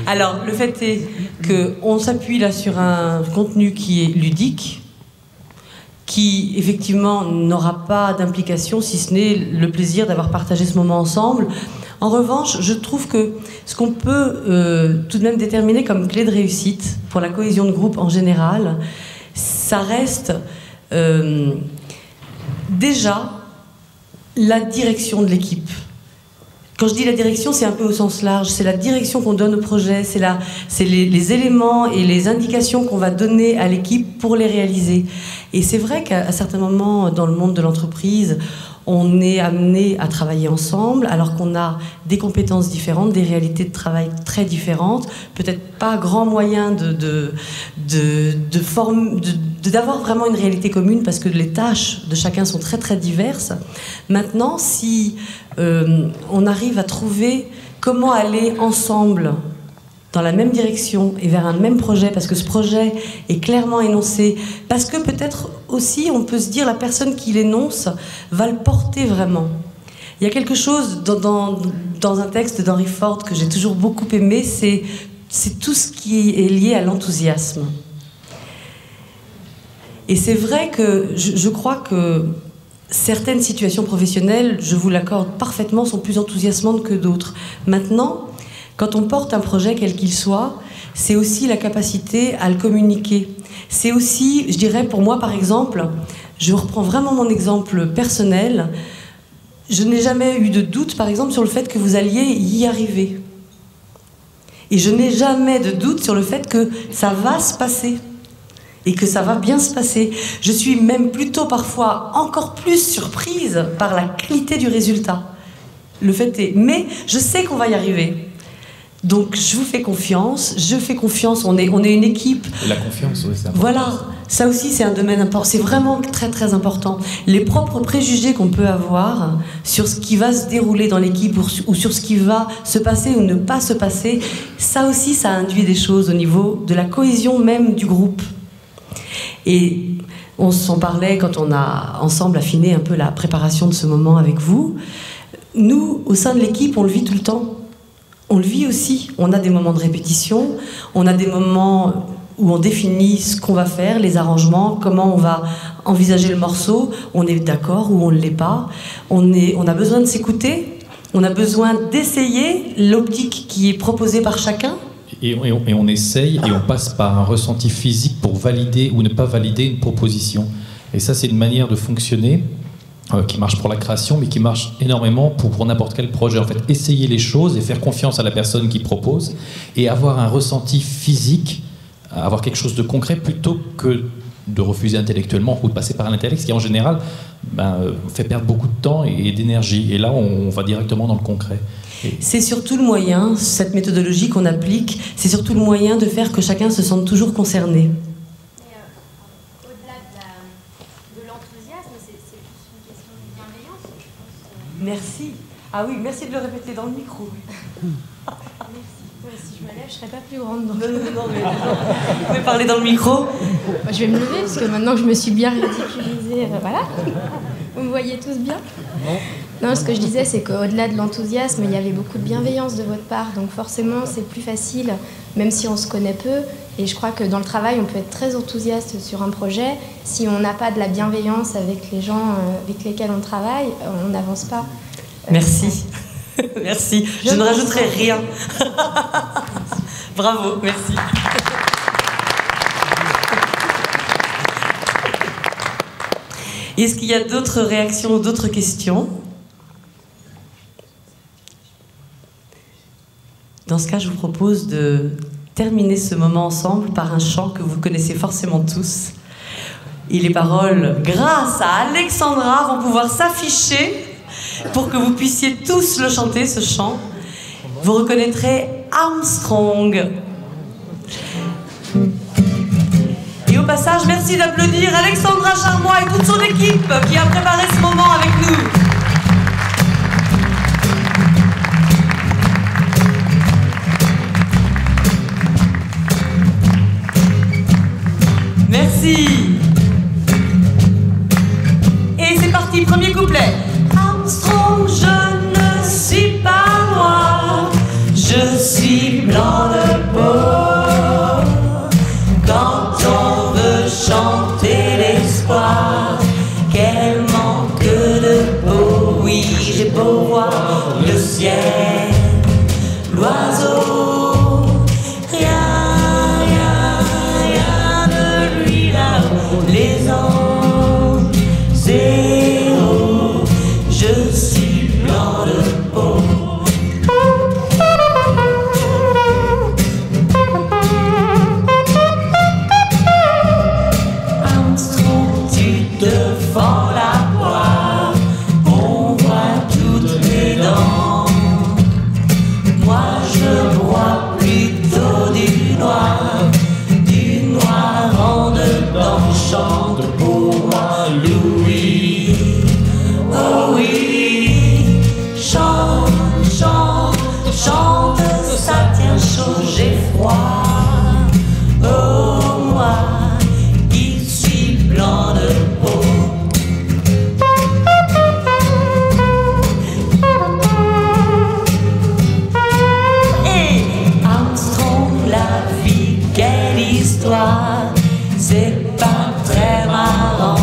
Alors, le fait est qu'on s'appuie là sur un contenu qui est ludique, qui effectivement n'aura pas d'implication si ce n'est le plaisir d'avoir partagé ce moment ensemble. En revanche, je trouve que ce qu'on peut tout de même déterminer comme clé de réussite pour la cohésion de groupe en général, ça reste déjà la direction de l'équipe. Quand je dis la direction, c'est un peu au sens large, c'est la direction qu'on donne au projet, c'est les éléments et les indications qu'on va donner à l'équipe pour les réaliser. Et c'est vrai qu'à certains moments dans le monde de l'entreprise, on est amené à travailler ensemble alors qu'on a des compétences différentes, des réalités de travail très différentes, peut-être pas grand moyen d'avoir vraiment une réalité commune parce que les tâches de chacun sont très très diverses. Maintenant, si on arrive à trouver comment aller ensemble dans la même direction et vers un même projet, parce que ce projet est clairement énoncé, parce que peut-être aussi on peut se dire la personne qui l'énonce va le porter vraiment. Il y a quelque chose dans un texte d'Henry Ford que j'ai toujours beaucoup aimé, c'est tout ce qui est lié à l'enthousiasme. Et c'est vrai que je crois que certaines situations professionnelles, je vous l'accorde parfaitement, sont plus enthousiasmantes que d'autres. Maintenant, quand on porte un projet quel qu'il soit, c'est aussi la capacité à le communiquer. C'est aussi, je dirais pour moi par exemple, je reprends vraiment mon exemple personnel, je n'ai jamais eu de doute par exemple sur le fait que vous alliez y arriver. Et je n'ai jamais de doute sur le fait que ça va se passer. Et que ça va bien se passer. Je suis même plutôt parfois encore plus surprise par la qualité du résultat. Le fait est, mais je sais qu'on va y arriver. Donc je vous fais confiance, je fais confiance, on est une équipe. Et la confiance, oui, c'est important. Voilà, ça aussi c'est un domaine important, c'est vraiment très très important. Les propres préjugés qu'on peut avoir sur ce qui va se dérouler dans l'équipe ou sur ce qui va se passer ou ne pas se passer, ça aussi ça induit des choses au niveau de la cohésion même du groupe. Et on s'en parlait quand on a ensemble affiné un peu la préparation de ce moment avec vous. Nous, au sein de l'équipe, on le vit tout le temps. On le vit aussi. On a des moments de répétition, on a des moments où on définit ce qu'on va faire, les arrangements, comment on va envisager le morceau, on est d'accord ou on ne l'est pas. On a besoin de s'écouter, on a besoin d'essayer l'optique qui est proposée par chacun. Et on essaye et on passe par un ressenti physique pour valider ou ne pas valider une proposition. Et ça, c'est une manière de fonctionner qui marche pour la création, mais qui marche énormément pour n'importe quel projet. En fait, essayer les choses et faire confiance à la personne qui propose et avoir un ressenti physique, avoir quelque chose de concret plutôt que de refuser intellectuellement ou de passer par l'intellect, ce qui en général fait perdre beaucoup de temps et d'énergie. Et là, on va directement dans le concret. C'est surtout le moyen, cette méthodologie qu'on applique, c'est surtout le moyen de faire que chacun se sente toujours concerné. l'enthousiasme, c'est plus une question de bienveillance, je pense. Merci. Ah oui, merci de le répéter dans le micro. Merci. Ouais, si je me lève, je serai pas plus grande. Donc. Non, mais vous pouvez parler dans le micro. Bah, je vais me lever, parce que maintenant que je me suis bien ridiculisée, voilà. Vous me voyez tous bien ? Non, ce que je disais, c'est qu'au-delà de l'enthousiasme, il y avait beaucoup de bienveillance de votre part. Donc forcément, c'est plus facile, même si on se connaît peu. Et je crois que dans le travail, on peut être très enthousiaste sur un projet. Si on n'a pas de la bienveillance avec les gens avec lesquels on travaille, on n'avance pas. Merci. Merci. Je ne rajouterai rien. Bravo, merci. Est-ce qu'il y a d'autres réactions ou d'autres questions ? Dans ce cas, je vous propose de terminer ce moment ensemble par un chant que vous connaissez forcément tous. Et les paroles, grâce à Alexandra, vont pouvoir s'afficher pour que vous puissiez tous le chanter, ce chant. Vous reconnaîtrez Armstrong. Et au passage, merci d'applaudir Alexandra Charmois et toute son équipe qui a préparé ce moment avec nous. Merci. Et c'est parti, premier couplet. Armstrong, je ne suis pas noir, je suis blanc de peau. Quand on veut chanter l'espoir, quel manque de peau. Oui, j'ai beau voir le ciel, l'oiseau. Les anges, zéro, je suis blanc de peau. Armstrong, tu te fends la poire, on voit toutes les dents. Moi je bois plutôt du noir en dedans. Chante pour moi, Louis. Oh oui, chante, chante, chante, ça tient chaud, j'ai froid. Oh moi, qui suis blanc de peau. Et Armstrong, la vie, quelle histoire. C'est pas très marrant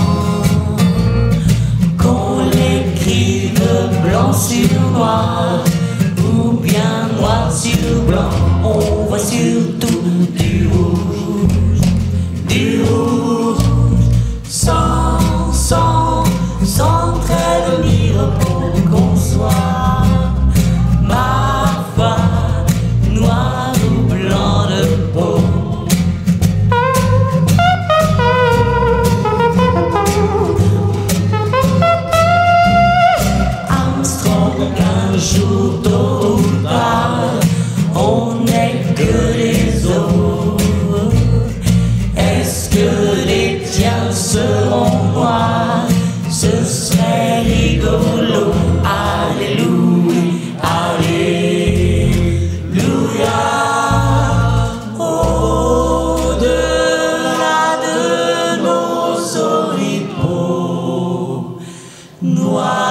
qu'on l'écrive blanc sur noir ou bien noir sur blanc. On voit surtout du rouge, sans trêve ni repos qu'on soit. Ma foi, noir ou blanc de peau. Un jour tôt ou tard, on n'est que les autres. Est-ce que les tiens seront noirs? Ce serait rigolo. Alléluia, alléluia. Au-delà de nos oripeaux noirs.